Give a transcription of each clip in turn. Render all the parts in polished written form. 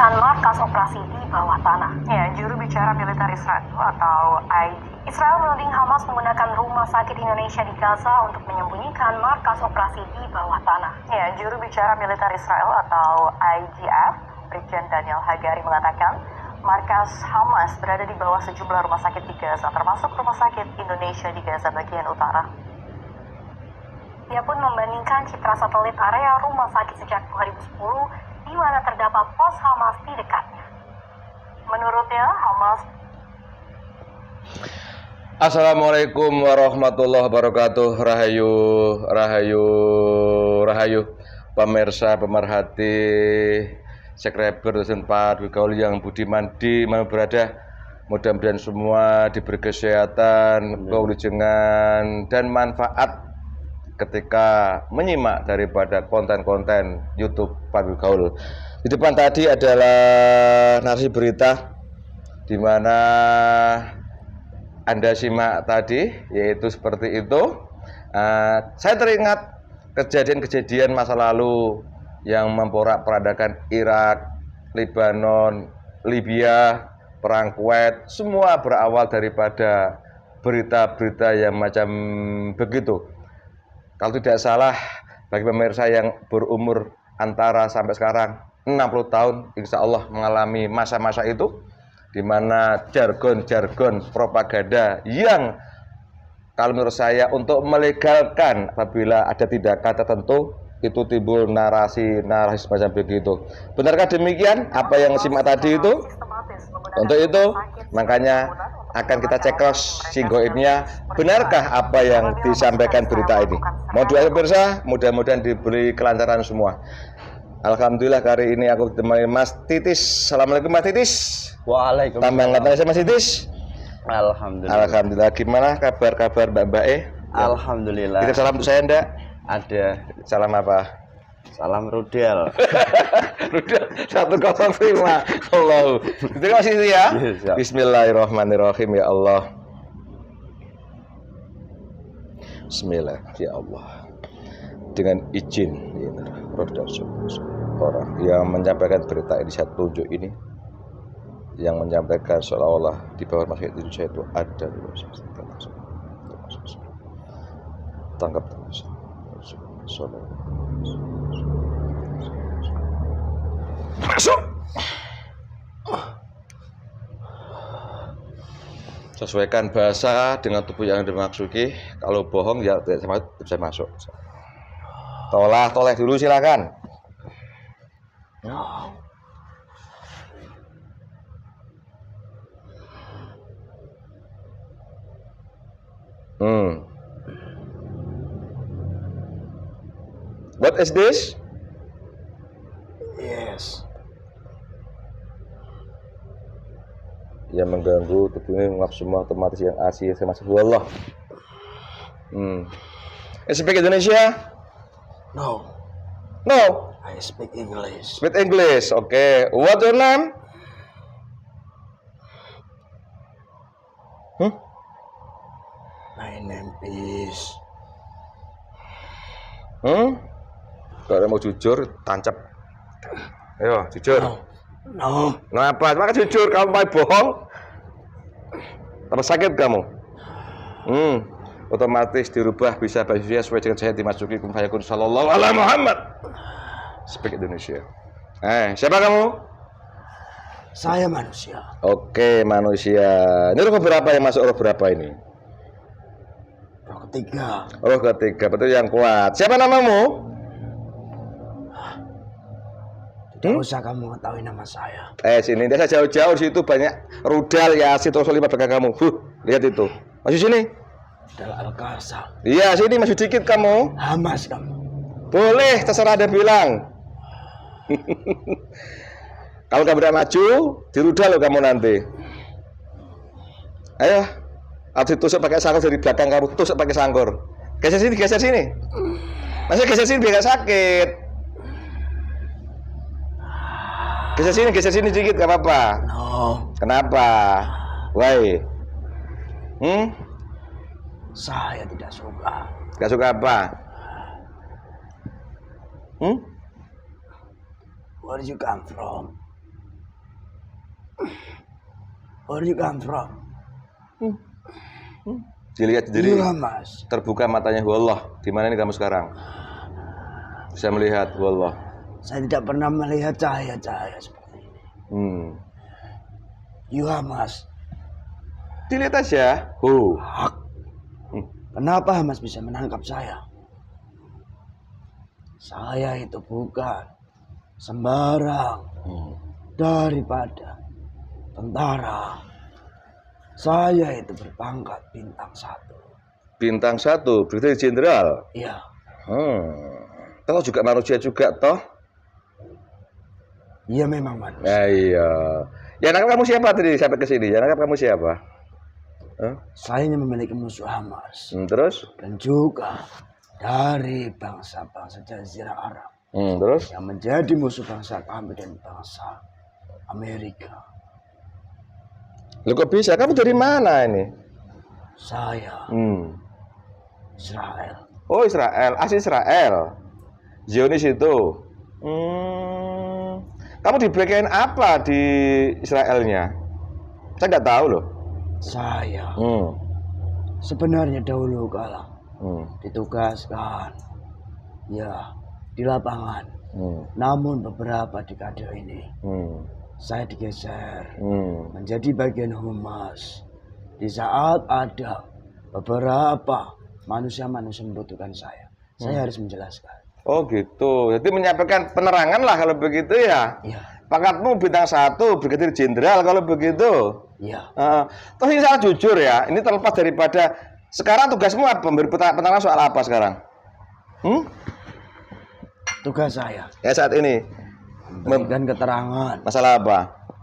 menyembunyikan markas operasi di bawah tanah. Ya, juru bicara militer Israel atau IG. Israel menuding Hamas menggunakan rumah sakit Indonesia di Gaza untuk menyembunyikan markas operasi di bawah tanah. Ya, juru bicara militer Israel atau IDF, Brigjen Daniel Hagari mengatakan, markas Hamas berada di bawah sejumlah rumah sakit di Gaza, termasuk rumah sakit Indonesia di Gaza bagian utara. Ia pun membandingkan citra satelit area rumah sakit sejak 2010, di mana terdapat pos Hamas di dekatnya. Menurutnya, Hamas... Assalamualaikum warahmatullahi wabarakatuh. Rahayu pemirsa, pemerhati, subscriber dosen Pak Gaul yang budiman di mana berada. Mudah-mudahan semua diberi kesehatan, kewilujengan, dan manfaat ketika menyimak daripada konten-konten YouTube Pak Gaul. Di depan tadi adalah narasi berita di mana Anda simak tadi, yaitu seperti itu. Saya teringat kejadian-kejadian masa lalu yang memporak-porandakan Irak, Lebanon, Libya, perang Kuwait, semua berawal daripada berita-berita yang macam begitu. Kalau tidak salah, bagi pemirsa yang berumur antara sampai sekarang 60 tahun, insya Allah mengalami masa-masa itu, di mana jargon-jargon propaganda yang kalau menurut saya untuk melegalkan apabila ada tindakan tertentu, itu timbul narasi-narasi semacam begitu. Benarkah demikian apa yang simak tadi itu? Untuk itu, makanya akan kita cek cross singgoinnya, benarkah apa yang disampaikan berita ini? Mohon doa pemirsa, mudah-mudahan diberi kelancaran semua. Alhamdulillah kali ini aku ditemani Mas Titis. Assalamualaikum Mas Titis. Waalaikumsalam. Tambah nggak saya Mas Titis. Alhamdulillah. Alhamdulillah. Gimana kabar Mbak E? Alhamdulillah. Kita salam untuk saya ndak? Ada. Salam apa? Salam Rudel. Rudel 105. Allah. Terima kasih ya. Bismillahirrahmanirrahim ya Allah. Bismillah ya Allah. Dengan izin ya, orang yang menyampaikan berita ini, saya tunjuk ini, yang menyampaikan seolah-olah di bawah masjid Indonesia itu ada tangkap masuk. Sesuaikan bahasa dengan tubuh yang dimasuki. Kalau bohong ya tidak bisa masuk. Toleh dulu silakan. What is this? Yes. Yang mengganggu tubuh ini menguap semua otomatis yang asli saya masuk Allah. Speak Indonesia? No. No. I speak English. Speak English. Okay. What your name? My name is. Kalau mau jujur, tancap. Ayo, jujur. No. Kenapa? Maka jujur, kamu mau bohong? Tambah sakit kamu? Otomatis dirubah bisa bahasa sesuai dengan saya dimasuki kum fayakun sallallahu alaihi Muhammad. Speak Indonesia. Siapa kamu? Saya manusia. Oke, manusia. Ini roh berapa yang masuk roh berapa ini? Roh ketiga. Roh ketiga, betul yang kuat. Siapa namamu? Tidak usah kamu mengetahui nama saya. Sini, desa jauh-jauh situ banyak rudal Yasin Rasul 5 belakang kamu. Lihat itu. Masuk sini. Adalah Al-Qarsam. Iya, sini masuk dikit kamu. Hamas kamu. Boleh, terserah ada bilang. Kalau kamu tidak maju, dirudal loh kamu nanti. Ayo, harus ditusuk pakai sangkur dari belakang kamu, tusuk pakai sangkur. Geser sini, geser sini. Masih geser sini biar gak sakit. Geser sini dikit, gak apa-apa. No. Kenapa? Why? Saya tidak suka. Gak suka apa? Where did you come from? Where you come from? Dilihat sendiri. Iya, Mas. Terbuka matanya, wallah. Di mana ini kamu sekarang? Bisa melihat, wallah. Saya tidak pernah melihat cahaya-cahaya seperti ini. Iya, Mas. Dilihat aja. Kenapa Mas bisa menangkap saya? Saya itu bukan sembarang daripada tentara. Saya itu berpangkat bintang 1. Bintang 1, Brigadir Jenderal. Iya. Toh juga manusia juga, toh? Iya memang manusia. Iya. Ya, nangkap kamu siapa tadi sampai ke sini? Ya, nangkap kamu siapa? Saya ini memiliki musuh Hamas. Terus? Dan juga dari bangsa-bangsa Jazirah Arab. Terus? Yang menjadi musuh bangsa kami dan bangsa Amerika. Loh, kok bisa? Kamu dari mana ini? Saya Israel. Oh, Israel. Asli Israel. Zionis itu. Kamu di bagian apa di Israelnya? Saya nggak tahu loh. Saya sebenarnya dahulu kala ditugaskan ya di lapangan. Namun beberapa dekade ini saya digeser menjadi bagian humas. Di saat ada beberapa manusia-manusia membutuhkan saya harus menjelaskan. Oh gitu. Jadi menyampaikan penerangan lah kalau begitu ya. Iya. Pangkatmu bintang 1, Brigadir Jenderal kalau begitu. Iya. Terus ini sangat jujur ya. Ini terlepas daripada sekarang tugasmu apa? Memberi penerangan soal apa sekarang? Tugas saya Ya saat ini. memberikan keterangan Masalah apa?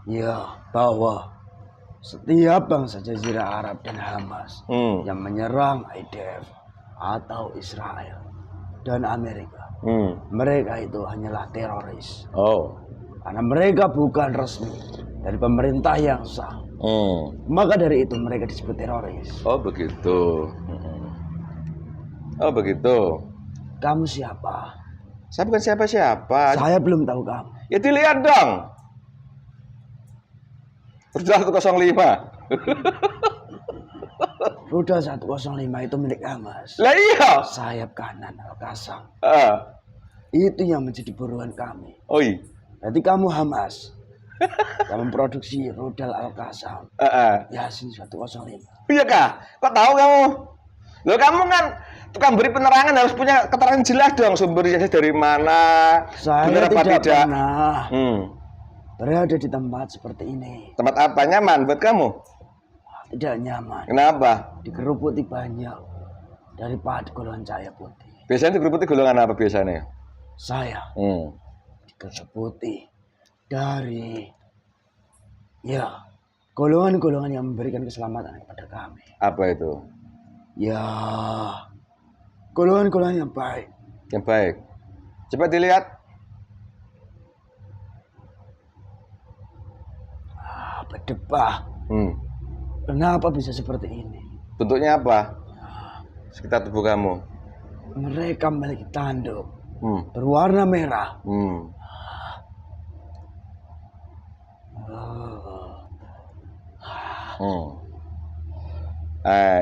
ya bahwa setiap bangsa Jazirah Arab dan Hamas yang menyerang IDF atau Israel dan Amerika, mereka itu hanyalah teroris. Karena mereka bukan resmi dari pemerintah yang sah. Maka dari itu mereka disebut teroris. Oh begitu. Oh begitu. Kamu siapa? Saya bukan siapa-siapa. Saya belum tahu kamu. Ya dilihat dong. Rudal 105. Rudal 105 itu milik Hamas. Lah iya. Sayap kanan Al-Qassam. Itu Itu yang menjadi buruan kami. Oi. Berarti kamu Hamas yang memproduksi rudal Al-Qassam. Yasin 105. Iya kah? Kok tahu kamu? Loh kamu kan tukang beri penerangan harus punya keterangan jelas dong sumbernya dari mana. Saya benar apa tidak tidak? pernah berada di tempat seperti ini. Tempat apa nyaman buat kamu? Tidak nyaman. Kenapa? Dikeruputi banyak daripada golongan cahaya putih. Biasanya dikeruputi golongan apa biasanya? Saya dikeruputi dari ya golongan-golongan yang memberikan keselamatan kepada kami. Apa itu? Ya golongan-golongan yang baik. Yang baik. Coba dilihat. Berdebah. Kenapa bisa seperti ini? Bentuknya apa? Sekitar tubuh kamu. Mereka memiliki tanduk berwarna merah.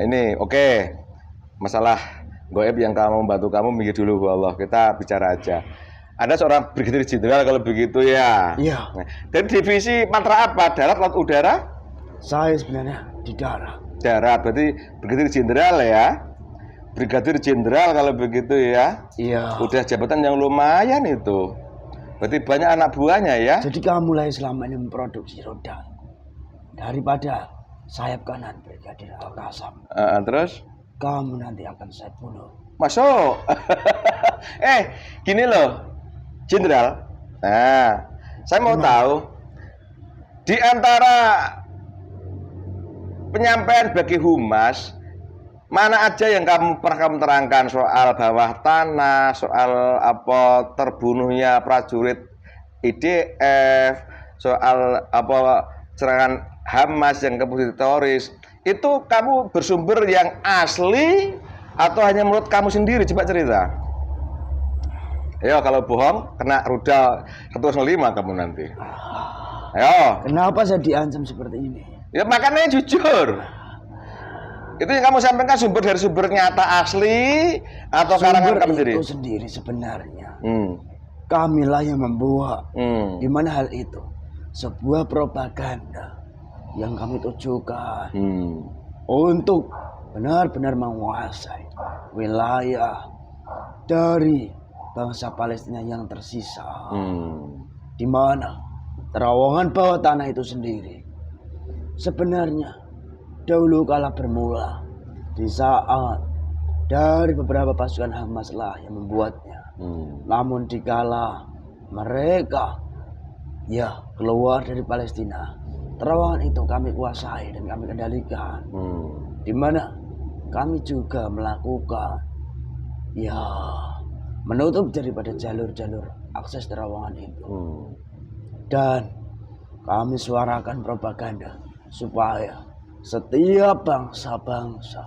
Ini oke. Masalah goib yang kamu membantu kamu minggir dulu, Bu Allah. Kita bicara aja. Ada seorang Brigadir Jenderal kalau begitu ya. Iya. Dari divisi matra apa? Darat, laut, udara? Saya sebenarnya di darat. Darat, berarti Brigadir Jenderal ya. Brigadir Jenderal kalau begitu ya. Iya. Udah jabatan yang lumayan itu. Berarti banyak anak buahnya ya. Jadi kamu mulai selama ini memproduksi rudal daripada sayap kanan Brigadir Al-Qassam. Terus? Kamu nanti akan saya bunuh. Masuk. Gini loh, Jenderal. Nah, saya mau tahu di antara penyampaian bagi humas, mana aja yang pernah kamu terangkan soal bawah tanah, soal apa terbunuhnya prajurit IDF, soal apa serangan Hamas yang kemudian teroris, itu kamu bersumber yang asli atau hanya menurut kamu sendiri? Coba cerita. Ya kalau bohong kena rudal 105 kamu nanti. Ayo. Kenapa saya diancam seperti ini? Ya makanya jujur. Itu yang kamu sampaikan sumber dari sumber nyata asli atau karangan kamu sendiri? Itu sendiri sebenarnya. Kamilah yang membuat. Di mana hal itu? Sebuah propaganda yang kami tujukan untuk benar-benar menguasai wilayah dari bangsa Palestina yang tersisa. Di mana terowongan bawah tanah itu sendiri sebenarnya dahulu kala bermula di saat dari beberapa pasukan Hamas lah yang membuatnya. Namun dikala mereka keluar dari Palestina, terowongan itu kami kuasai dan kami kendalikan. Di mana kami juga melakukan menutup daripada jalur-jalur akses terowongan itu. Dan kami suarakan propaganda supaya setiap bangsa-bangsa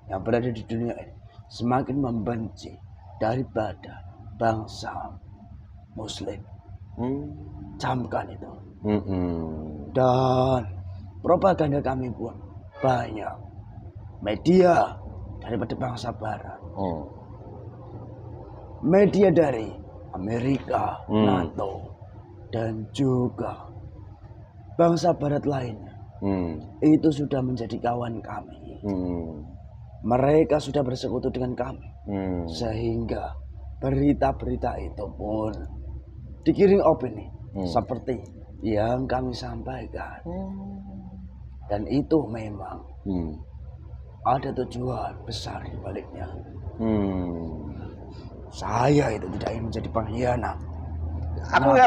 yang berada di dunia ini semakin membenci daripada bangsa Muslim. Camkan itu. Dan propaganda kami pun banyak media daripada bangsa Barat. Media dari Amerika, NATO, dan juga bangsa Barat lainnya. Itu sudah menjadi kawan kami. Mereka sudah bersekutu dengan kami. Sehingga berita-berita itu pun dikirim opini seperti yang kami sampaikan. Dan itu memang ada tujuan besar di baliknya. Saya itu tidak ingin menjadi pengkhianat. Aku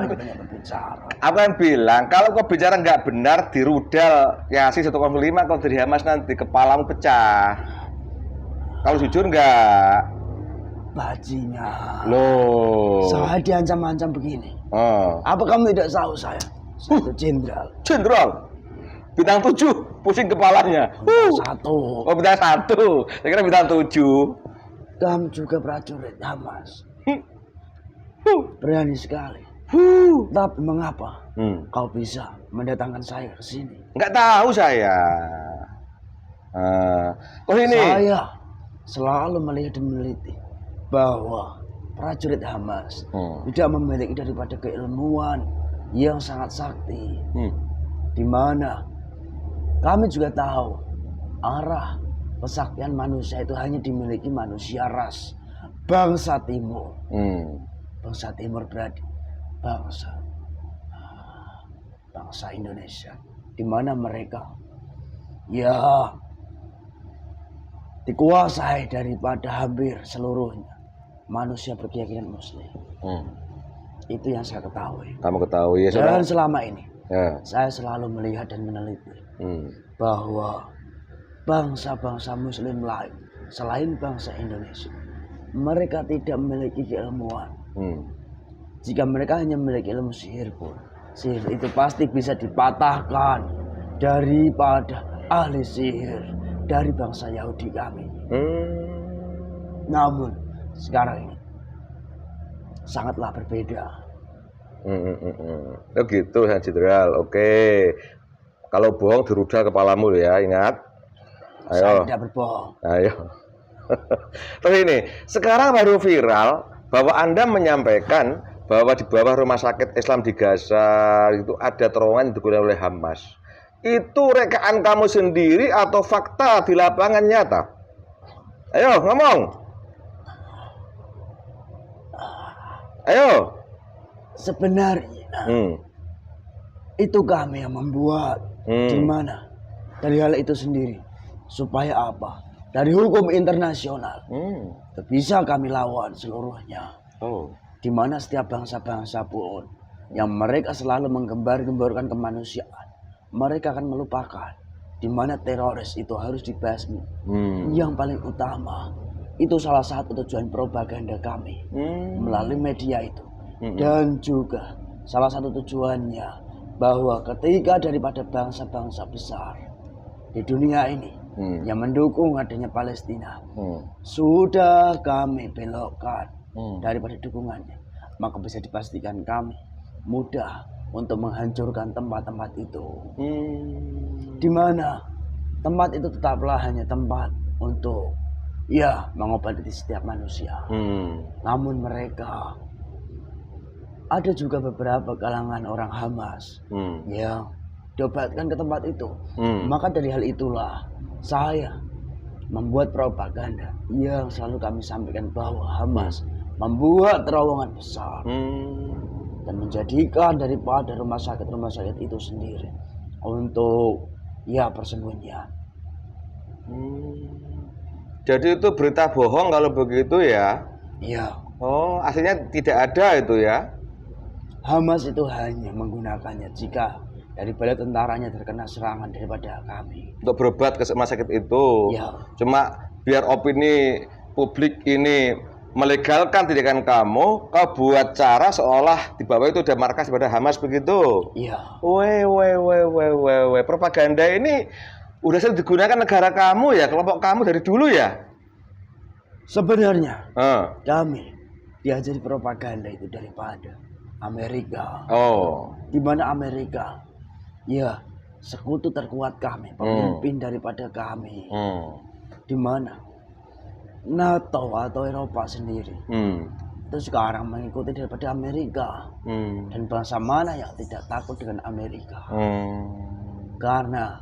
yang bilang kalau kau bicara nggak benar di rudal Yasin 1,5, kalau dari Hamas nanti kepalamu pecah. Kalau jujur nggak? Bajingan. Loh. Saya diancam-ancam begini. Apa kamu tidak tahu saya? Saya itu jenderal. Jenderal. Bintang 7, pusing kepalanya. Bintang 1. Oh, bintang 1. Saya kira bintang 7. Kamu juga prajurit Hamas. Berani sekali. Tapi mengapa kau bisa mendatangkan saya ke sini? Nggak tahu saya. Ini. Saya selalu melihat dan meneliti bahwa prajurit Hamas tidak memiliki daripada keilmuan yang sangat sakti. Di mana kami juga tahu arah kesaktian manusia itu hanya dimiliki manusia ras bangsa timur. Bangsa timur berarti bangsa Indonesia, di mana mereka dikuasai daripada hampir seluruhnya manusia berkeyakinan Muslim. Itu yang saya ketahui. Kamu ketahui ya? Dan selama ini saya selalu melihat dan meneliti bahwa bangsa-bangsa Muslim lain selain bangsa Indonesia, mereka tidak memiliki keilmuan. Jika mereka hanya memiliki ilmu sihir pun, sihir itu pasti bisa dipatahkan daripada ahli sihir dari bangsa Yahudi kami. Namun sekarang ini sangatlah berbeda. Oh gitu ya Jenderal. Oke. Kalau bohong dirudal kepalamu ya, ingat. Ayo. Saya tidak berbohong. Ayo. Terus ini, sekarang baru viral bahwa Anda menyampaikan bahwa di bawah rumah sakit Islam di Gaza itu ada terowongan yang digunakan oleh Hamas. Itu rekaan kamu sendiri atau fakta di lapangan nyata? Ayo ngomong. Ayo. Sebenarnya itu kami yang membuat. Di mana dari hal itu sendiri supaya apa? Dari hukum internasional bisa kami lawan seluruhnya. Di mana setiap bangsa-bangsa pun yang mereka selalu menggembar-gemborkan kemanusiaan, mereka akan melupakan di mana teroris itu harus dibasmi. Yang paling utama itu salah satu tujuan propaganda kami melalui media itu. Dan juga salah satu tujuannya bahwa ketika daripada bangsa-bangsa besar di dunia ini yang mendukung adanya Palestina sudah kami belokkan daripada dukungannya, maka bisa dipastikan kami mudah untuk menghancurkan tempat-tempat itu. Di mana tempat itu tetaplah hanya tempat untuk mengobati setiap manusia. Namun mereka ada juga beberapa kalangan orang Hamas yang diobatkan ke tempat itu. Maka dari hal itulah saya membuat propaganda yang selalu kami sampaikan bahwa Hamas membuat terowongan besar dan menjadikan daripada rumah sakit itu sendiri untuk persembunyian. Jadi itu berita bohong kalau begitu ya? Iya. Oh, aslinya tidak ada itu ya? Hamas itu hanya menggunakannya jika daripada tentaranya terkena serangan daripada kami. Untuk berobat ke rumah sakit itu. Ya. Cuma biar opini publik ini melegalkan tindakan kamu, kau buat cara seolah di bawah itu ada markas pada Hamas begitu. Iya. Propaganda ini udah sering digunakan negara kamu ya, kelompok kamu dari dulu ya? Sebenarnya kami diajari propaganda itu daripada Amerika. Di mana Amerika sekutu terkuat kami, pemimpin daripada kami. Di mana NATO atau Eropa sendiri itu sekarang mengikuti daripada Amerika. Dan bangsa mana yang tidak takut dengan Amerika? Karena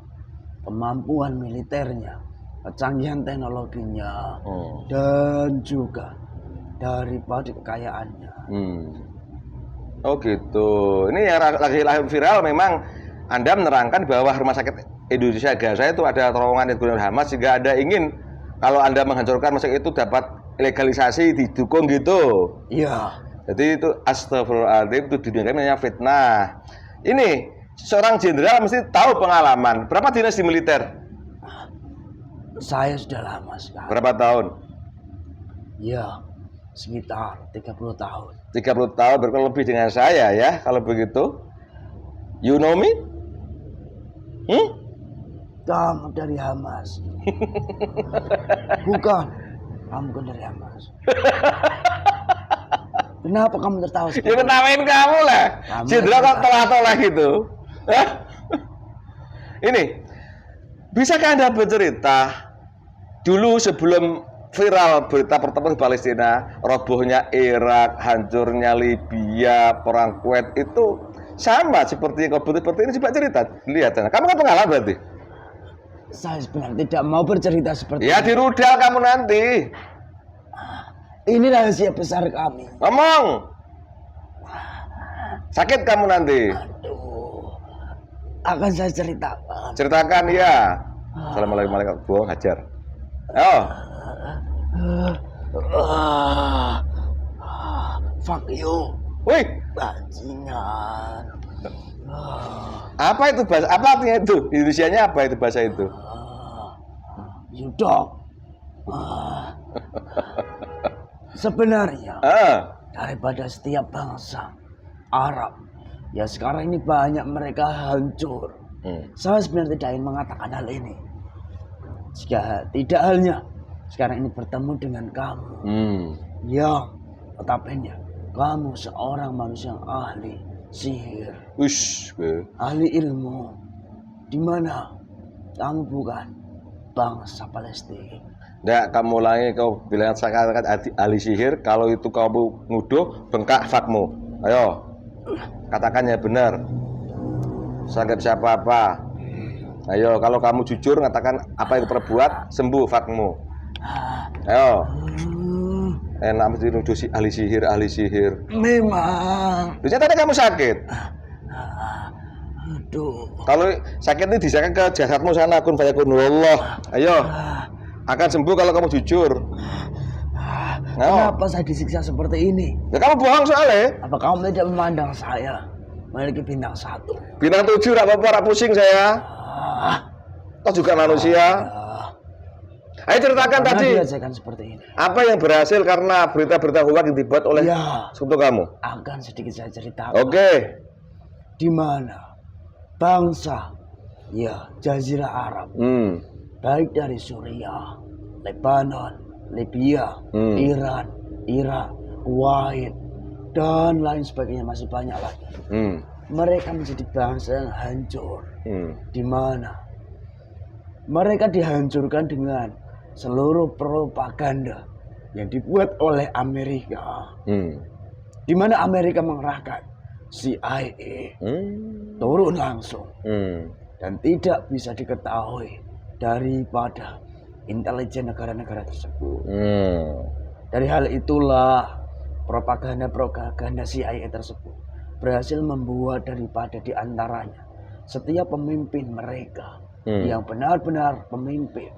kemampuan militernya, kecanggihan teknologinya, dan juga daripada kekayaannya. Oh gitu. Ini yang lagi viral memang Anda menerangkan bahwa rumah sakit Indonesia Gaza itu ada terowongan yang digunakan Hamas sehingga Anda ingin kalau Anda menghancurkan rumah sakit itu dapat legalisasi didukung gitu. Iya. Jadi itu astagfirullahaladzim, itu dunia namanya fitnah. Ini seorang jenderal mesti tahu pengalaman. Berapa dinas di militer? Saya sudah lama sekali. Berapa tahun? Ya, sekitar 30 tahun. 30 tahun berkurang lebih dengan saya ya, kalau begitu. You know me? Kamu dari Hamas. Bukan. Kamu bukan dari Hamas. Kenapa kamu tertawa? Ya ketawain kamu lah. Jenderal kok telah-telah gitu. Ini, bisakah Anda bercerita dulu sebelum viral berita pertemuan di Palestina, robohnya Irak, hancurnya Libya, perang Kuwait itu sama seperti ini, coba cerita. Lihat sana. Kamu kan pengalaman berarti? Saya sebenarnya tidak mau bercerita seperti ya, di rudal kamu nanti. Ini rahasia besar kami. Ngomong. Sakit kamu nanti. Aduh. Akan saya ceritakan. Ceritakan ya. Assalamualaikum warahmatullahi wabarakatuh. Hajar. Fuck you. Wih, bajingan. Apa itu bahasa? Apa artinya itu? Indonesianya apa itu bahasa itu? You dog. Sebenarnya daripada setiap bangsa Arab ya sekarang ini banyak mereka hancur. Saya sebenarnya tidak ingin mengatakan hal ini. Jika tidak halnya sekarang ini bertemu dengan kamu yang notabene kamu seorang manusia yang ahli sihir, ahli ilmu, di mana kamu bukan bangsa Palestina. Nggak, kamu ulangi, kau bilang seakan-akan ahli sihir. Kalau itu kamu nuduh, bengkak fakmu. Ayo, katakan ya benar. Saya nggak bisa apa-apa. Ayo, kalau kamu jujur, katakan apa yang perbuat, sembuh fakmu. Ayo. Enak mesti nuduh si ahli sihir. Memang. Ternyata tadi kamu sakit. Aduh. Kalau sakit ini diserahkan ke jasadmu sana, kun fayakunullah. Ayo. Akan sembuh kalau kamu jujur. Kenapa saya disiksa seperti ini? Ya kamu bohong soalnya. Apa kamu tidak memandang saya memiliki bintang 1? Bintang 7 enggak apa-apa, pusing saya. Toh juga manusia. Ayo ceritakan tadi. Seperti ini. Apa yang berhasil karena berita-berita hoax yang dibuat oleh sekutu kamu? Akan sedikit saya ceritakan. Oke. Di mana bangsa Jazirah Arab, baik dari Suriah, Lebanon, Libya, Iran, Irak, Kuwait, dan lain sebagainya, masih banyak lagi. mereka menjadi bangsa yang hancur. Di mana mereka dihancurkan dengan seluruh propaganda yang dibuat oleh Amerika. Di mana Amerika mengerahkan CIA turun langsung dan tidak bisa diketahui daripada intelijen negara-negara tersebut. Dari hal itulah propaganda CIA tersebut berhasil membuat daripada diantaranya setiap pemimpin mereka yang benar-benar pemimpin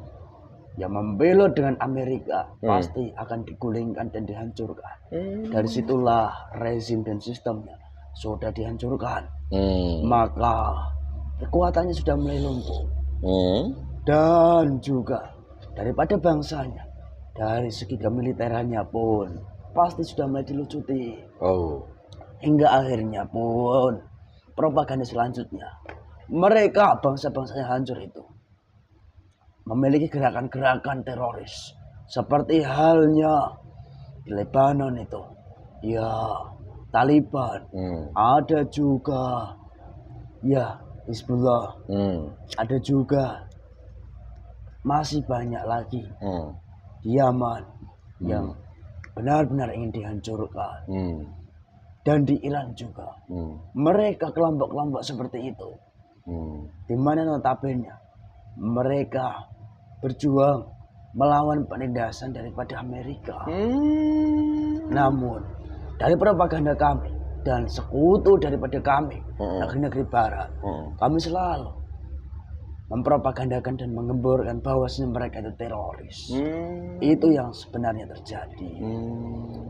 yang membelot dengan Amerika pasti akan digulingkan dan dihancurkan. Dari situlah rezim dan sistemnya sudah dihancurkan. Maka kekuatannya sudah mulai lumpuh. Dan juga daripada bangsanya, dari segi kemiliterannya pun pasti sudah mulai dilucuti. Hingga akhirnya pun propaganda selanjutnya, mereka bangsa-bangsa yang hancur itu memiliki gerakan-gerakan teroris seperti halnya di Lebanon itu, ya Taliban, ada juga ya Hizbullah, ada juga masih banyak lagi di Yaman yang benar-benar ingin dihancurkan. Dan di Iran juga mereka kelompok-kelompok seperti itu, di mana notabene mereka berjuang melawan penindasan daripada Amerika. Namun dari propaganda kami dan sekutu daripada kami, negeri-negeri barat, kami selalu mempropagandakan dan mengemborkan bahwasanya mereka itu teroris. Itu yang sebenarnya terjadi.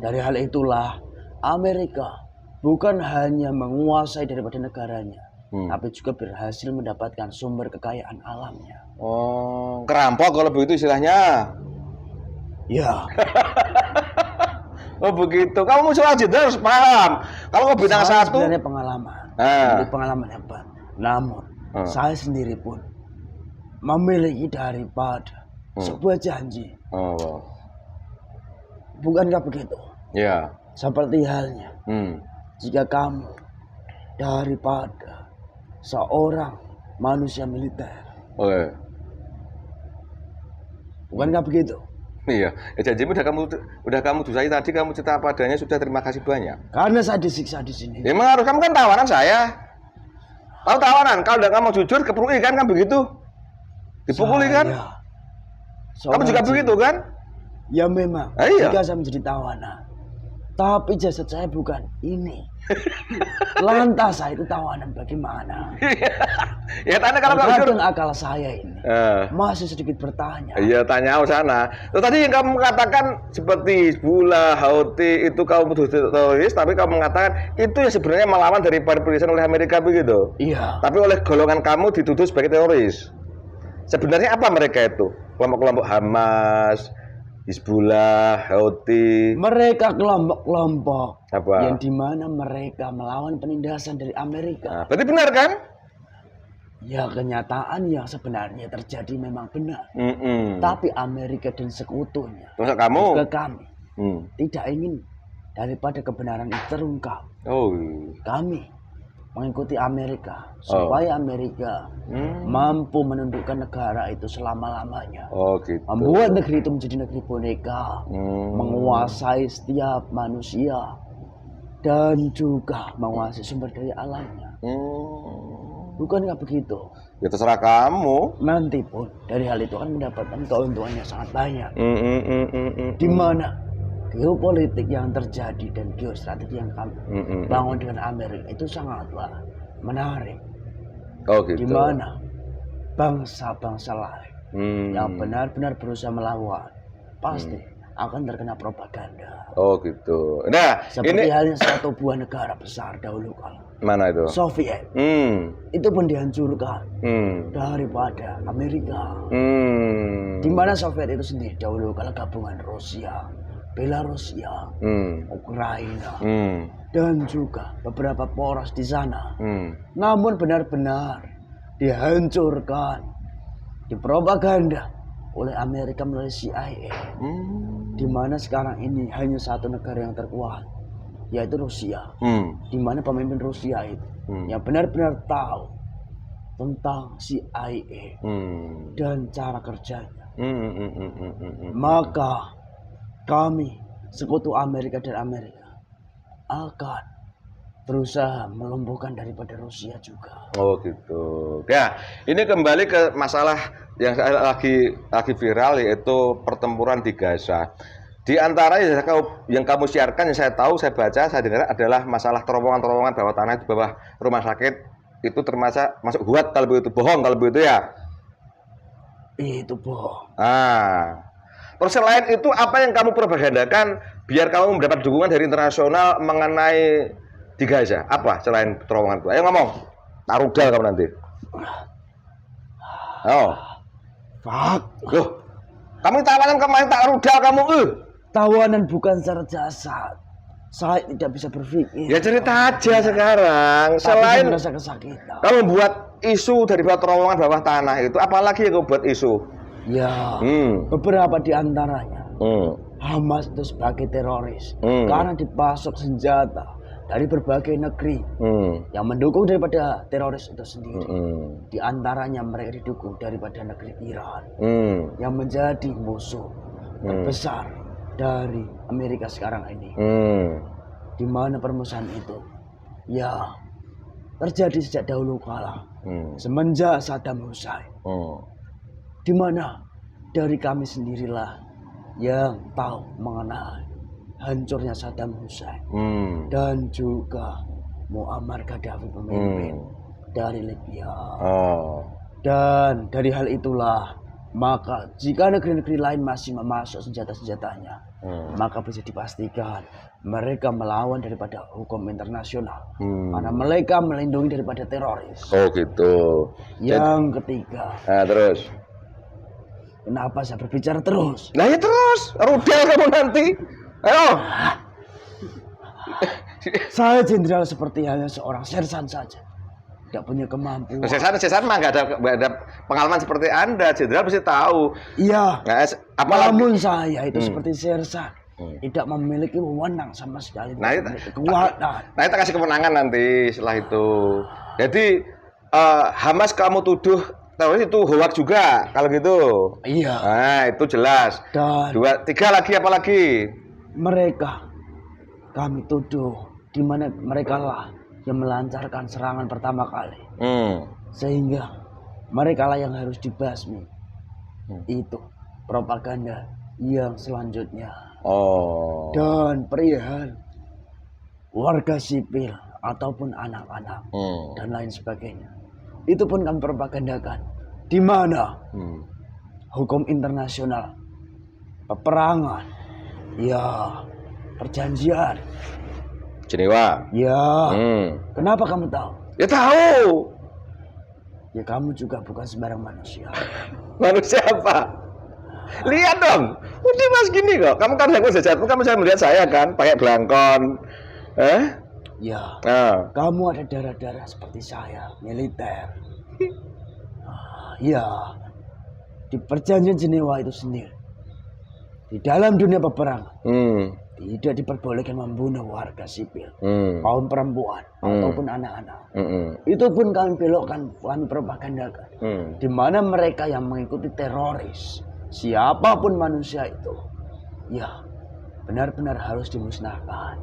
Dari hal itulah Amerika bukan hanya menguasai daripada negaranya, tapi juga berhasil mendapatkan sumber kekayaan alamnya. Kerampok kalau begitu istilahnya. Ya. Begitu. Kamu musuh aja harus paham. Kalau kau bintang Saya satu, sebenarnya pengalaman hebat. Namun saya sendiri pun memiliki daripada sebuah janji. Bukankah begitu? Ya. Seperti halnya jika kamu daripada seorang manusia militer. Bukankah begitu? Iya, janjimu udah kamu dusai tadi, kamu cerita apa adanya, sudah, terima kasih banyak. Karena saya disiksa di sini. Ya emang harus, kamu kan tawanan saya. Tahu tawanan, kalau udah kamu jujur kepukuli kan begitu. Dipukuli kan? Kamu juga begitu kan? Ya memang. Iya. Jika saya menjadi tawanan, tapi jasad saya bukan ini. Lantas saya itu tawanan bagaimana? Ya tanya kalau kamu jujur. Kadang akal saya ini masih sedikit bertanya. Iya, tanya ke sana. Tadi yang kamu katakan seperti Hizbullah, Houthi itu kamu tuduh teroris, tapi kamu mengatakan itu yang sebenarnya melawan dari penindasan oleh Amerika begitu. Iya. Tapi oleh golongan kamu dituduh sebagai teroris. Sebenarnya apa mereka itu? Kelompok-kelompok Hamas, Hizbullah, Houthi. Mereka kelompok-kelompok Apa? yang dimana mereka melawan penindasan dari Amerika. Berarti benar kan? Ya, kenyataan yang sebenarnya terjadi memang benar. Tapi Amerika dan sekutunya, Maksud kamu? juga kami, tidak ingin daripada kebenaran itu terungkap. Kami mengikuti Amerika supaya Amerika mampu menundukkan negara itu selama-lamanya. Gitu. Membuat negeri itu menjadi negeri boneka, menguasai setiap manusia dan juga menguasai sumber daya alamnya. Bukankah begitu? Ya terserah kamu. Nanti pun dari hal itu akan mendapatkan keuntungan yang sangat banyak. Di mana geopolitik yang terjadi dan geostrategi yang kami bangun dengan Amerika itu sangatlah menarik. Gitu. Di mana bangsa-bangsa lain yang benar-benar berusaha melawan pasti akan terkena propaganda. Gitu. Nah, Seperti ini halnya satu buah negara besar dahulu kala. mana itu? Soviet. Itu pun dihancurkan daripada Amerika. Di mana Soviet itu sendiri dahulu kala gabungan Rusia, Belarusia, Ukraina, dan juga beberapa poros di sana. Namun benar-benar dihancurkan, dipropaganda oleh Amerika melalui CIA. Di mana sekarang ini hanya satu negara yang terkuat, yaitu Rusia. Hmm. Di mana pemimpin Rusia itu yang benar-benar tahu tentang CIA dan cara kerjanya. Maka kami sekutu Amerika dan Amerika akan berusaha melumpuhkan daripada Rusia juga. Oh gitu. Ya, ini kembali ke masalah yang lagi viral, yaitu pertempuran di Gaza. Di antara yang kamu siarkan, yang saya tahu, saya baca, saya dengar adalah masalah terowongan-terowongan bawah tanah di bawah rumah sakit itu masuk buat kalau begitu, bohong kalau begitu ya. Itu bohong. Terus selain itu apa yang kamu propagandakan biar kamu mendapat dukungan dari internasional mengenai di Gaza? Apa selain terowongan itu? Ayo ngomong. Tak rudal kamu nanti. Oh. Fuck. Loh, kamu tawanan kemarin tak rudal kamu. Tawanan bukan secara jasad. Saya tidak bisa berpikir. Ya cerita aja sekarang. Tapi Selain saya merasa kesakitan. kamu buat isu dari bawah terowongan bawah tanah itu, apalagi yang kamu buat isu? Ya, beberapa di antaranya Hamas itu sebagai teroris karena dipasok senjata dari berbagai negeri yang mendukung daripada teroris itu sendiri. Di antaranya mereka didukung daripada negeri Iran yang menjadi musuh terbesar dari Amerika sekarang ini. Di mana permusuhan itu ya terjadi sejak dahulu kala, semenjak Saddam Hussein. Di mana dari kami sendirilah yang tahu mengenai hancurnya Saddam Hussein dan juga Muammar Gaddafi, pemimpin dari Libya. Dan dari hal itulah, maka jika negeri-negeri lain masih memasuk senjata-senjatanya, maka bisa dipastikan mereka melawan daripada hukum internasional, karena mereka melindungi daripada teroris. Oh gitu. Yang ketiga, Terus kenapa saya berbicara terus? nah ya terus, rudal kamu nanti. Ayo. Saya jenderal seperti hanya seorang sersan saja, tidak punya kemampuan. Sesan mah nggak ada pengalaman seperti Anda. Jenderal pasti tahu. Iya. Nah, apalagi Namun saya itu seperti sersan, tidak memiliki wewenang sama sekali, Nah, tidak memiliki kekuatan. Nah, kita kasih kemenangan nanti setelah itu. Jadi Hamas kamu tuduh teroris itu hoax juga kalau gitu. Iya. Nah, itu jelas. Dan 2, 3 lagi apa lagi? mereka kami tuduh di mana mereka lah yang melancarkan serangan pertama kali, sehingga mereka lah yang harus dibasmi. Itu propaganda yang selanjutnya. Dan perihal warga sipil ataupun anak-anak dan lain sebagainya, itu pun kami propagandakan, di mana hukum internasional, peperangan, ya perjanjian Jenewa. ya. Kenapa kamu tahu? Ya tahu. Ya kamu juga bukan sembarang manusia. Manusia apa? Lihat dong. Udah mas gini kok. Kamu kan yang sejati, kamu saya melihat saya kan pakai belangkon. Ya. Nah. Kamu ada darah-darah seperti saya, militer. Ya. Di perjanjian Jenewa itu sendiri, di dalam dunia peperangan, tidak diperbolehkan membunuh warga sipil, kaum perempuan ataupun anak-anak. Itu pun kami belokkan, kami propagandakan, di mana mereka yang mengikuti teroris, siapapun manusia itu, ya benar-benar harus dimusnahkan.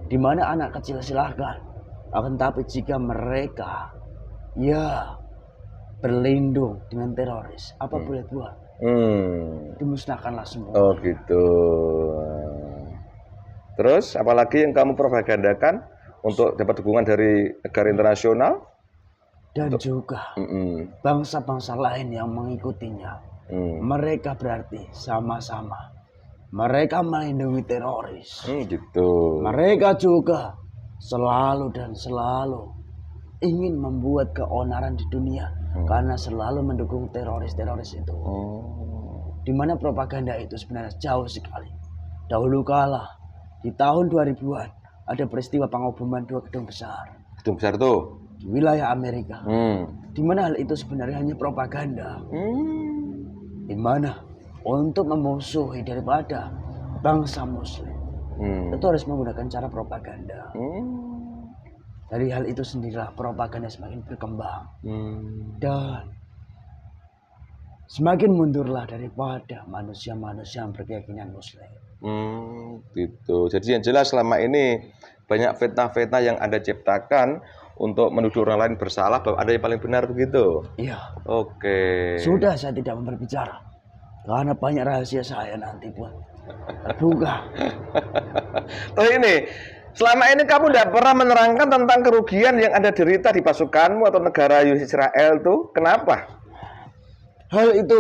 Di mana anak kecil silahkan, akan tapi jika mereka ya berlindung dengan teroris, apa boleh buat? Dimusnahkanlah semua. Oh gitu. Terus apalagi yang kamu propagandakan untuk dapat dukungan dari negara internasional? Dan juga bangsa-bangsa lain yang mengikutinya. Mereka berarti sama-sama mereka melindungi teroris. Gitu. Mereka juga selalu dan selalu ingin membuat keonaran di dunia karena selalu mendukung teroris-teroris itu. Di mana propaganda itu sebenarnya jauh sekali. Dahulu kala di tahun 2000-an ada peristiwa pengoboman 2 gedung besar. Gedung besar tuh Di wilayah Amerika. Di mana hal itu sebenarnya hanya propaganda. Di mana untuk memusuhi daripada bangsa Muslim. itu harus menggunakan cara propaganda. Dari hal itu sendirilah propaganda semakin berkembang dan semakin mundurlah daripada manusia-manusia yang berkeyakinan Muslim. Gitu. Jadi yang jelas selama ini banyak fitnah-fitnah yang Anda ciptakan untuk menuduh orang lain bersalah bahwa ada yang paling benar begitu. Iya. Oke. Sudah saya tidak berbicara karena banyak rahasia saya nanti pun terbuka. Terus ini, selama ini kamu tidak pernah menerangkan tentang kerugian yang Anda derita di pasukanmu atau negara Israel tuh, kenapa? Hal itu,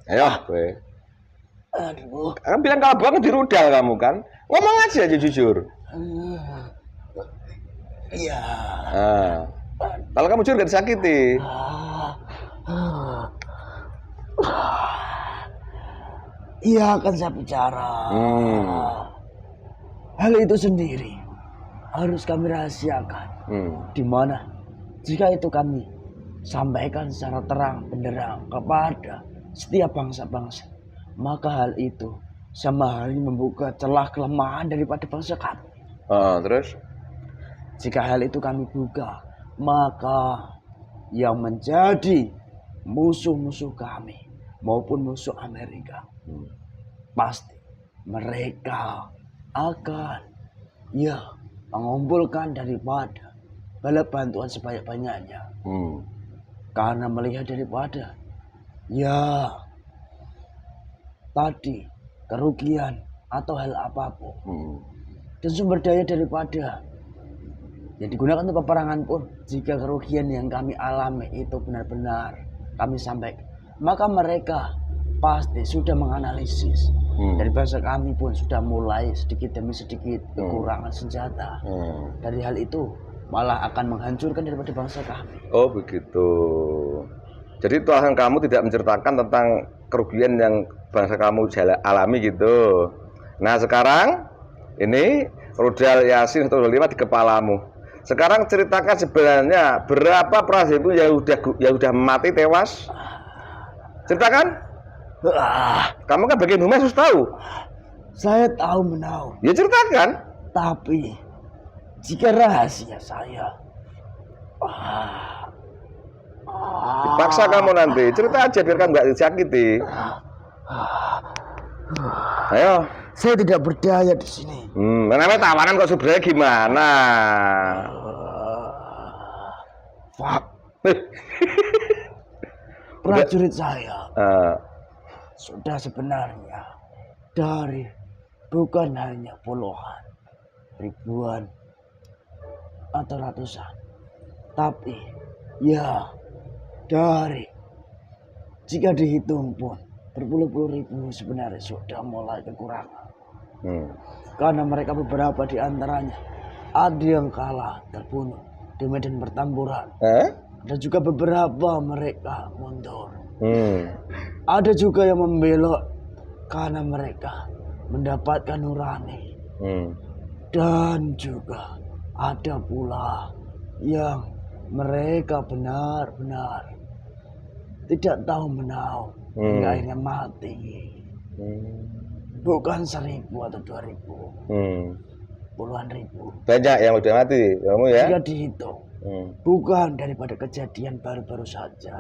Ayo, gue. aduh, Kamu bilang kalau banget di rudal kamu kan, ngomong aja jujur. iya. Nah, kalau kamu jujur gak disakiti. Iya akan saya bicara. Hal itu sendiri harus kami rahasiakan. Di mana jika itu kami sampaikan secara terang benderang kepada setiap bangsa-bangsa, maka hal itu sama halnya membuka celah kelemahan daripada bangsa kami. Terus? Jika hal itu kami buka, maka yang menjadi musuh-musuh kami maupun musuh Amerika, pasti mereka akan mengumpulkan daripada bala bantuan sebanyak-banyaknya. Karena melihat daripada tadi kerugian atau hal apapun dan sumber daya daripada yang digunakan untuk peperangan pun, jika kerugian yang kami alami itu benar-benar kami sampaikan, maka mereka pasti sudah menganalisis. Dari bangsa kami pun sudah mulai sedikit demi sedikit kekurangan senjata. Dari hal itu malah akan menghancurkan daripada bangsa kami. Oh begitu. Jadi Tuhan kamu tidak menceritakan tentang kerugian yang bangsa kamu alami gitu. Nah sekarang ini rudal Yasin 125 di kepalamu. Sekarang ceritakan sebenarnya berapa prajurit yang udah mati tewas. Ceritakan. Kamu kan bagian humas harus tahu. Saya tahu menahu. Ya ceritakan. Tapi jika rahasia saya, dipaksa kamu nanti. Cerita aja biar kamu nggak disakiti. Ayo. Saya tidak berdaya di sini. Namanya tawanan kok sebenarnya gimana? Pak, prajurit saya sudah sebenarnya dari bukan hanya puluhan, ribuan atau ratusan, tapi dari jika dihitung pun berpuluh-puluh ribu sebenarnya sudah mulai kekurangan. Karena mereka beberapa di antaranya ada yang kalah terbunuh di medan pertempuran. Ada juga beberapa mereka mundur. Ada juga yang membelot karena mereka mendapatkan nurani. Dan juga ada pula yang mereka benar-benar tidak tahu menahu hingga akhirnya mati. Bukan 1.000 atau 2.000, puluhan ribu. Banyak yang udah mati, kamu ya? Jika dihitung, bukan daripada kejadian baru-baru saja.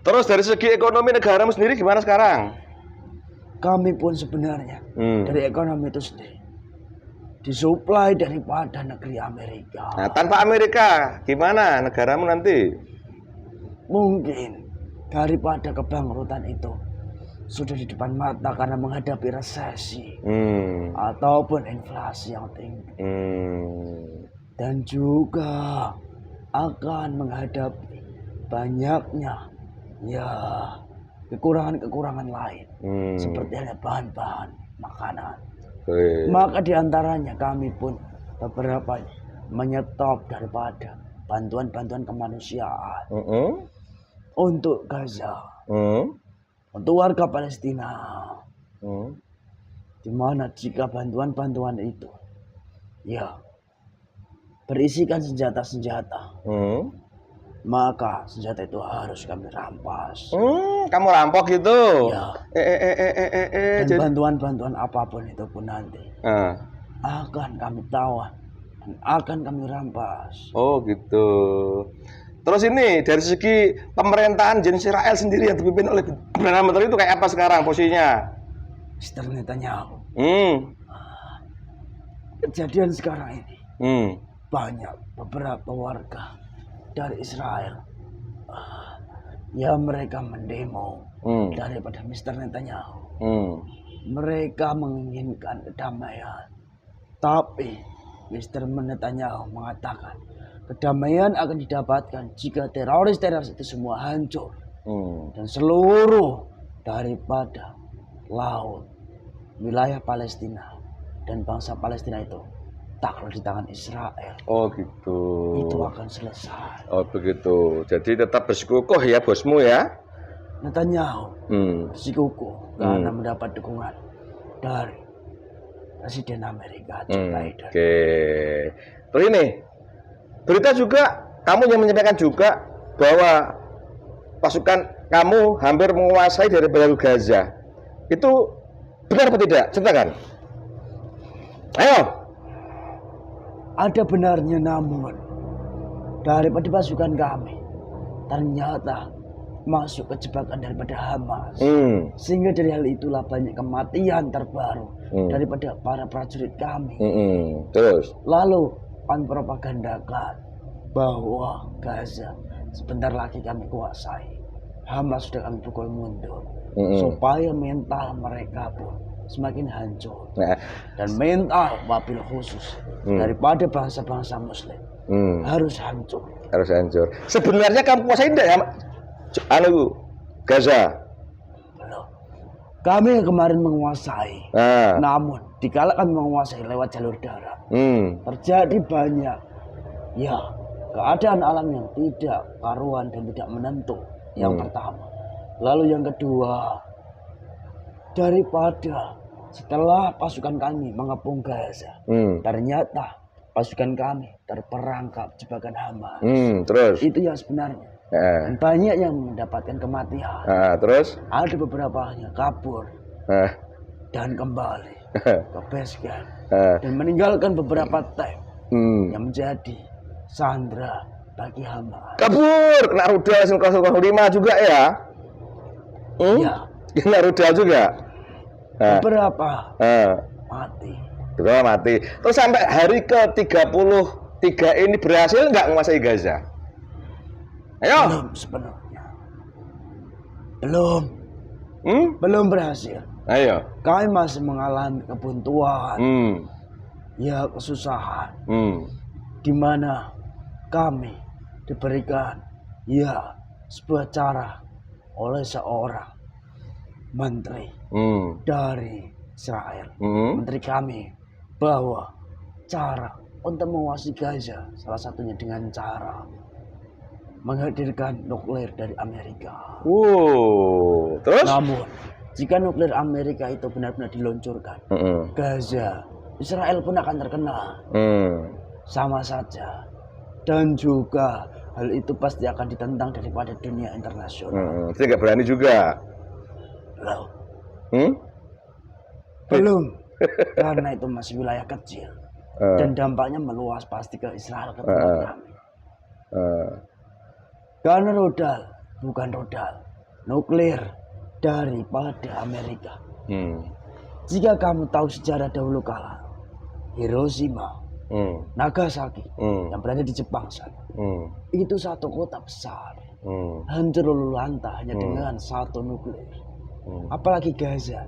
Terus dari segi ekonomi negaramu sendiri gimana sekarang? Kami pun sebenarnya dari ekonomi itu sendiri disuplai daripada negeri Amerika. Nah, tanpa Amerika gimana negaramu nanti? Mungkin daripada kebangkrutan itu sudah di depan mata karena menghadapi resesi ataupun inflasi yang tinggi, dan juga akan menghadapi banyaknya kekurangan-kekurangan lain seperti halnya bahan-bahan makanan. Maka diantaranya kami pun beberapa menyetop daripada bantuan-bantuan kemanusiaan untuk Gaza. Untuk warga Palestina, di mana jika bantuan-bantuan itu berisikan senjata-senjata, maka senjata itu harus kami rampas. Kamu rampok gitu? Ya. Dan Jadi... bantuan-bantuan apapun itu pun nanti akan kami tawan dan akan kami rampas. Oh gitu. Terus ini dari segi pemerintahan jenis Israel sendiri yang dipimpin oleh Perdana Menteri itu kayak apa sekarang posisinya? Mr. Netanyahu. Kejadian sekarang ini banyak beberapa warga dari Israel yang mereka mendemo daripada Mr. Netanyahu. Mereka menginginkan kedamaian, tapi Mr. Netanyahu mengatakan kedamaian akan didapatkan jika teroris-teroris itu semua hancur dan seluruh daripada laut wilayah Palestina dan bangsa Palestina itu takluk di tangan Israel. Oh gitu. Itu akan selesai. Oh begitu. Jadi tetap bersikukuh ya bosmu ya. Netanyahu bersikukuh karena mendapat dukungan dari Presiden Amerika Joe Biden. Oke. Terus ini berita juga kamu yang menyampaikan juga bahwa pasukan kamu hampir menguasai dari jalur Gaza. Itu benar atau tidak? Ceritakan. Ayo. Ada benarnya, namun daripada pasukan kami ternyata masuk ke jebakan daripada Hamas. Sehingga dari hal itulah banyak kematian terbaru daripada para prajurit kami. Terus Lalu mempropagandakan bahwa Gaza sebentar lagi kami kuasai. Hamas sudah kami pukul mundur supaya mental mereka pun semakin hancur. Dan mental wabil khusus daripada bangsa-bangsa Muslim harus hancur. Harus hancur. Sebenarnya kamu kuasai tidak ya? Gaza. Belum. Kami kemarin menguasai. Namun dikala kami menguasai lewat jalur darat, terjadi banyak keadaan alam yang tidak karuan dan tidak menentu. Yang pertama. Lalu yang kedua, daripada setelah pasukan kami mengepung Gaza, ternyata pasukan kami terperangkap jebakan Hamas. Terus itu yang sebenarnya. Dan banyak yang mendapatkan kematian. Terus ada beberapa yang kabur dan kembali ke base camp dan meninggalkan beberapa tank yang menjadi sandera bagi Hamas. Kabur, kena rudal 005 juga ya? Ya. Kena rudal juga. Beberapa mati. Beberapa mati. Terus sampai hari ke-33 ini berhasil nggak menguasai Gaza? Ayo. Belum sepenuhnya. Belum berhasil. Ayo. Kami masih mengalami kebuntuan. Kesusahan. Di mana kami diberikan sebuah cara oleh seorang menteri dari Israel, menteri kami, bahwa cara untuk menguasai Gaza salah satunya dengan cara menghadirkan nuklir dari Amerika. Terus? Namun jika nuklir Amerika itu benar-benar diluncurkan, Gaza, Israel pun akan terkena. Sama saja. Dan juga hal itu pasti akan ditentang daripada dunia internasional. Saya nggak berani juga. Belum. Karena itu masih wilayah kecil. Dan dampaknya meluas pasti ke Israel, ke tempat kami. Karena rudal, bukan rudal, nuklir daripada Amerika. Jika kamu tahu sejarah dahulu kala, Hiroshima, Nagasaki yang berada di Jepang sana, itu satu kota besar, hancur luluh lantah hanya dengan satu nuklir. Apalagi Gaza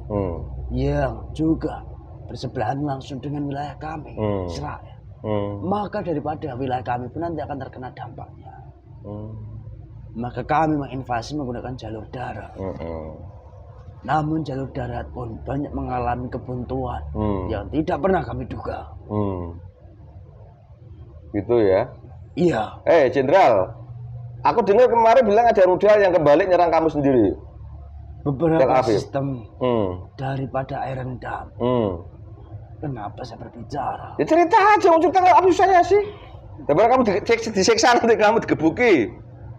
yang juga bersebelahan langsung dengan wilayah kami, Israel. Maka daripada wilayah kami pun nanti akan terkena dampaknya. Maka kami menginvasi menggunakan jalur darat. Namun jalur darat pun banyak mengalami kebuntuan yang tidak pernah kami duga. Gitu ya? Iya. Jenderal, aku dengar kemarin bilang ada rudal yang kembali nyerang kamu sendiri. Beberapa sistem daripada Iron Dome. Kenapa saya berbicara? Ya cerita aja, cerita apa susahnya sih? Daripada kamu disiksa nanti kamu digebuki.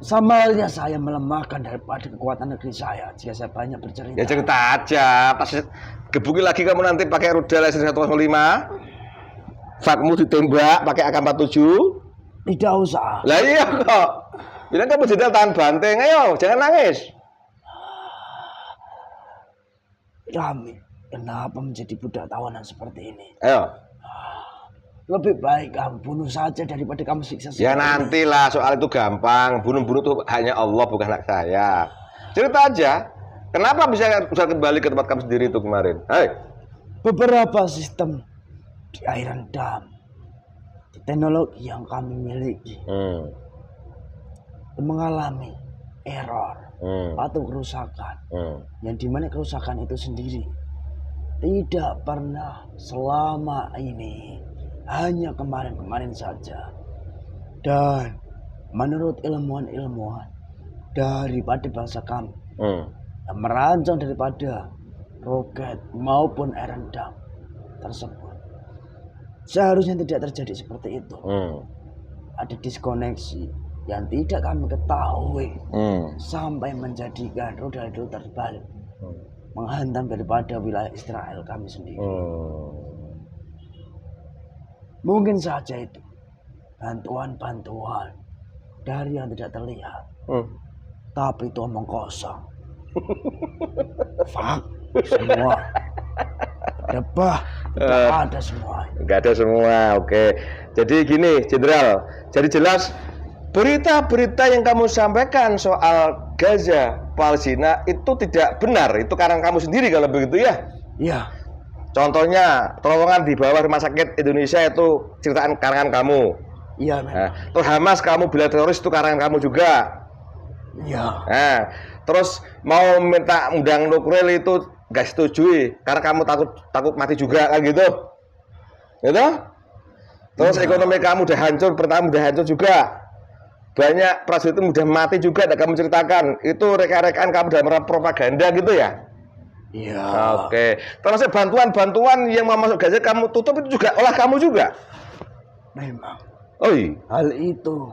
Sama halnya saya melemahkan daripada kekuatan negeri saya jika saya banyak bercerita. Ya cerita aja. Pas gebuki lagi kamu nanti pakai rudal S105. Fakmu ditembak pakai AK-47. Tidak usah. Lah iya kok. Bilang kamu jenderal tahan banteng. Ayo, jangan nangis. Kami kenapa menjadi budak tawanan seperti ini? Ayo. Lebih baik kamu bunuh saja daripada kamu siksa Ya seperti ini. nantilah, soal itu gampang. Bunuh-bunuh itu hanya Allah, bukan anak saya. Cerita aja. Kenapa bisa kembali ke tempat kamu sendiri itu kemarin? Hei. Beberapa sistem di Iron Dam, di teknologi yang kami miliki, mengalami error atau kerusakan, yang dimana kerusakan itu sendiri tidak pernah selama ini, hanya kemarin-kemarin saja. Dan menurut ilmuwan-ilmuwan daripada bangsa kami yang merancang daripada roket maupun Iron Dam tersebut, seharusnya tidak terjadi seperti itu. Ada diskoneksi yang tidak kami ketahui sampai menjadikan roda itu terbalik, menghantam daripada wilayah Israel kami sendiri. Mungkin saja itu bantuan-bantuan dari yang tidak terlihat, tapi itu omong kosong. Fak semua debah, tidak ada semua. Enggak ada semua, oke. Jadi gini, Jenderal. Jadi jelas berita-berita yang kamu sampaikan soal Gaza, Palestina itu tidak benar. Itu karena kamu sendiri kalau begitu ya? Iya. Contohnya, terowongan di bawah rumah sakit Indonesia itu ceritaan karangan kamu. Iya, Nah, terus Hamas kamu bilang teroris itu karangan kamu juga. iya. Nah, terus mau minta undang Nuklir itu nggak setujui karena kamu takut mati juga kan gitu. Gitu? Terus ekonomi kamu udah hancur, pertama udah hancur juga. Banyak prajurit itu udah mati juga, dan kamu ceritakan. Itu rekan-rekan kamu dalam propaganda gitu ya? Iya. Oke. Termasuk bantuan-bantuan yang mau masuk Gaza kamu tutup itu juga olah kamu juga? Memang. Oi. Hal itu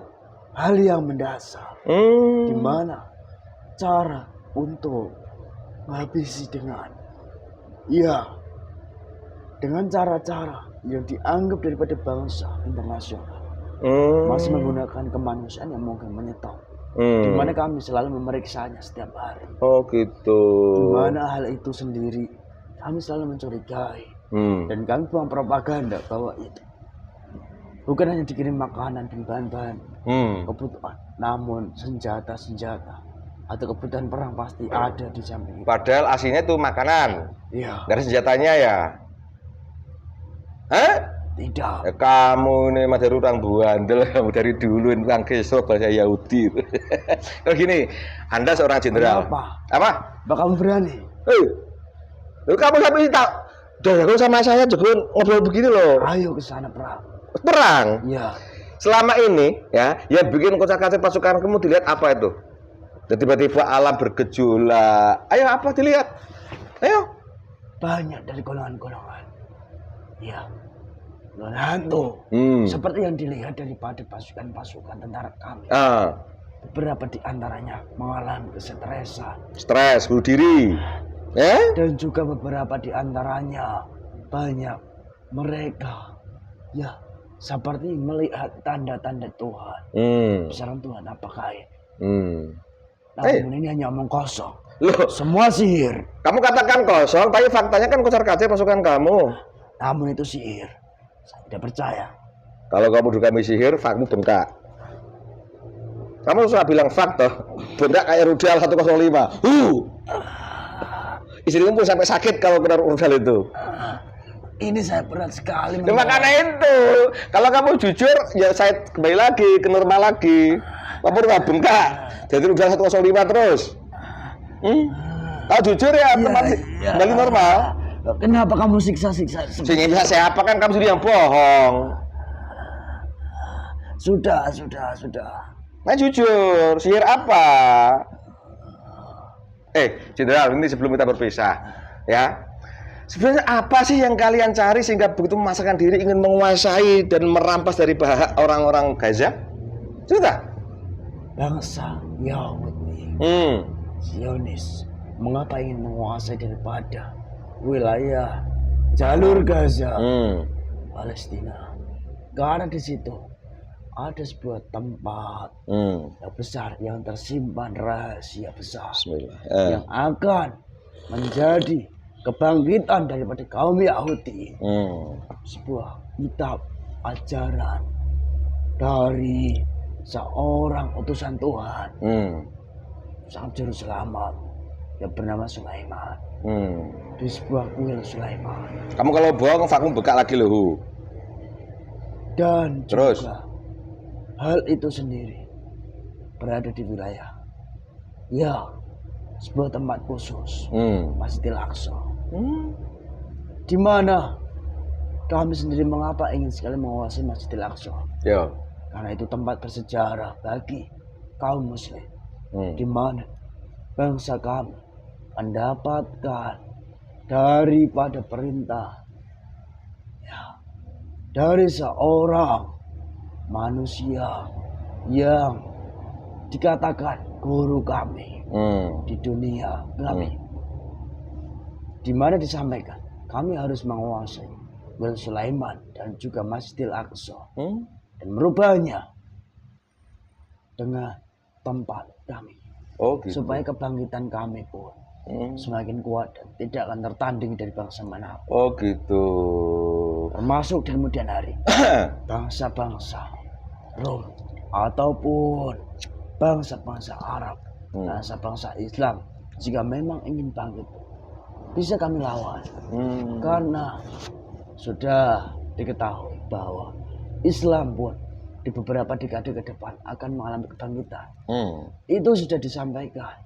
hal yang mendasar. Di mana cara untuk menghabisi dengan cara-cara yang dianggap daripada bangsa internasional masih menggunakan kemanusiaan yang mungkin menyetop. Di mana kami selalu memeriksanya setiap hari. Oh gitu. Di mana hal itu sendiri kami selalu mencurigai. Dan kami buang propaganda bahwa itu bukan hanya dikirim makanan dan bahan-bahan kebutuhan, namun senjata-senjata atau kebutuhan perang pasti ada di samping itu. Padahal aslinya itu makanan. Iya. Dari senjatanya ya. Hah? Tidak. Ya, kamu ini mah dari orang bandel, kamu dari dulu ini orang kesok bahasa Yahudi. Kalau gini, Anda seorang jenderal. Apa? Bakal berani. Kamu sampai tak jago sama saya juga ngobrol begini loh. Ayo ke sana perang. Perang? Iya. Selama ini ya, yang bikin kocar-kacir pasukan kamu dilihat apa itu? Dan tiba-tiba alam bergejolak. Ayo apa dilihat? Ayo. Banyak dari golongan-golongan. Iya. Golongan hantu. Seperti yang dilihat daripada pasukan-pasukan tentara kami. Beberapa di antaranya mengalami kesetresan. Stres, bunuh diri. Dan juga beberapa di antaranya banyak mereka ya seperti melihat tanda-tanda Tuhan. Besaran Tuhan apakah ini? Namun ini hanya omong kosong. Loh, semua sihir. Kamu katakan kosong, tapi faktanya kan kocar-kacir pasukan kamu. Namun itu sihir. Saya tidak percaya. Kalau kamu juga sihir, fakmu bengkak. Kamu sudah bilang fak toh, bengkak kayak rudal 105. Istrimu pun sampai sakit kalau kena rudal itu. Ini saya berat sekali. Makanya itu, kalau kamu jujur, ya saya kembali lagi ke normal lagi. Kamu udah bengkak, jadi rudal 105 terus. Kalau jujur ya, kembali normal. Kenapa kamu siksa-siksa? Siksa siapa, kan kamu sendiri yang bohong. Sudah. Nah jujur, sihir apa? Jenderal, ini sebelum kita berpisah, ya. Sebenarnya apa sih yang kalian cari sehingga begitu memaksakan diri ingin menguasai dan merampas dari orang-orang Gaza? Cerita. bangsa Yahudi, Zionis, mengapa ingin menguasai daripada wilayah jalur Gaza, Palestina? Karena di situ ada sebuah tempat yang besar, yang tersimpan rahasia besar, yang akan menjadi kebangkitan daripada kaum Yahudi. Sebuah kitab ajaran dari seorang utusan Tuhan, sang juru selamat yang bernama Sulaiman. Di sebuah kuil Sulaiman. Kamu kalau bohong, vakum bekak lagi loh. Dan terus juga hal itu sendiri berada di wilayah, ya, sebuah tempat khusus, Masjidil Aqsa, di mana kami sendiri mengapa ingin sekali menguasai Masjidil Aqsa. Ya. Karena itu tempat bersejarah bagi kaum Muslim, di mana bangsa kami mendapatkan daripada perintah, ya, dari seorang manusia yang dikatakan guru kami di dunia kami, di mana disampaikan kami harus menguasai Kuil Sulaiman dan juga Masjidil Aqsa, dan merubahnya dengan tempat kami, gitu. Supaya kebangkitan kami pun semakin kuat dan tidak akan tertanding dari bangsa manapun. Gitu. Termasuk di kemudian hari bangsa-bangsa Rom ataupun bangsa-bangsa Arab, bangsa-bangsa Islam, jika memang ingin bangkit, bisa kami lawan. Karena sudah diketahui bahwa Islam pun di beberapa dekade ke depan akan mengalami kebangkitan. Itu sudah disampaikan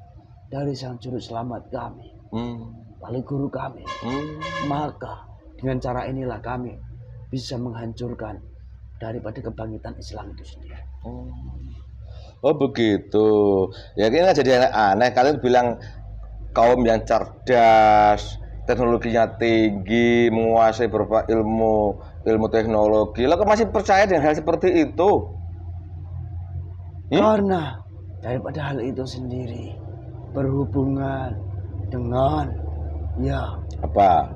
dari sang juru selamat kami, lalu guru kami. Maka dengan cara inilah kami bisa menghancurkan daripada kebangkitan Islam itu sendiri. Oh begitu. Ya ini jadi aneh. Kalian bilang kaum yang cerdas, teknologinya tinggi, menguasai beberapa ilmu teknologi. Lo kok masih percaya dengan hal seperti itu? Karena daripada hal itu sendiri berhubungan dengan, ya, apa?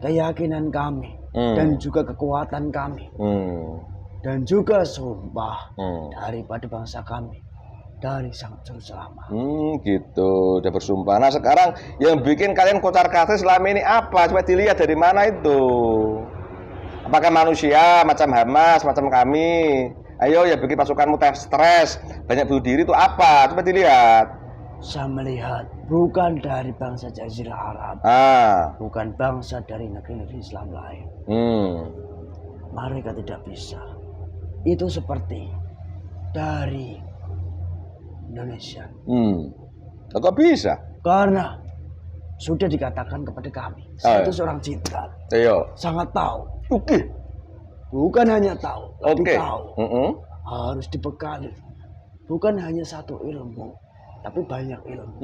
Keyakinan kami dan juga kekuatan kami, dan juga sumpah daripada bangsa kami dari sang juru selamat. Gitu, udah bersumpah. Nah sekarang yang bikin kalian kocar-kacir selama ini apa? Coba dilihat dari mana itu? Apakah manusia macam Hamas, macam kami? Ayo ya bikin pasukanmu stres, banyak bunuh diri itu apa? Coba dilihat. Saya melihat bukan dari bangsa Jazirah Arab, bukan bangsa dari negeri-negeri Islam lain. Mereka tidak bisa. Itu seperti dari Indonesia. Kok bisa? Karena sudah dikatakan kepada kami, saya itu seorang jenderal. Sangat tahu. Bukan hanya tahu, tapi tahu. Harus dibekali. Bukan hanya satu ilmu, tapi banyak ilmu.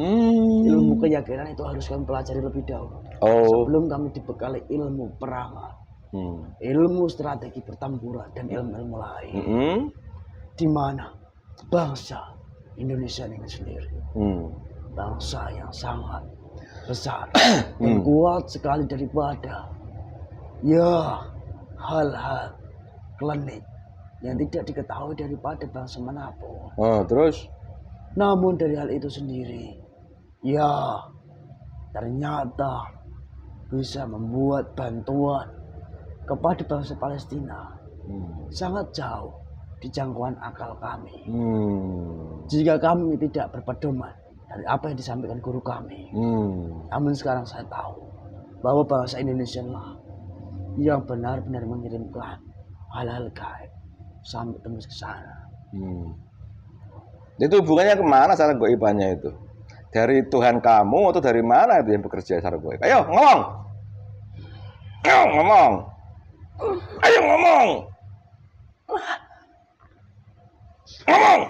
Ilmu keyakinan itu harus kami pelajari lebih dahulu. Sebelum kami dibekali ilmu perangan, ilmu strategi pertempuran, dan ilmu-ilmu lain. Di mana bangsa Indonesia ini sendiri, bangsa yang sangat besar dan kuat sekali daripada, ya, hal-hal klinik yang tidak diketahui daripada bangsa manapun. Terus? Namun dari hal itu sendiri, ya, ternyata bisa membuat bantuan kepada bangsa Palestina sangat jauh di jangkauan akal kami. Jika kami tidak berpedoman dari apa yang disampaikan guru kami. Namun sekarang saya tahu bahwa bangsa Indonesia lah yang benar-benar mengirimkan hal-hal gaib sampai tembus ke sana. Itu hubungannya kemana cara goibannya itu? Dari Tuhan kamu atau dari mana itu yang bekerja secara goib? Ayo ngomong! Ayo ngomong! Ayo ngomong! Ngomong!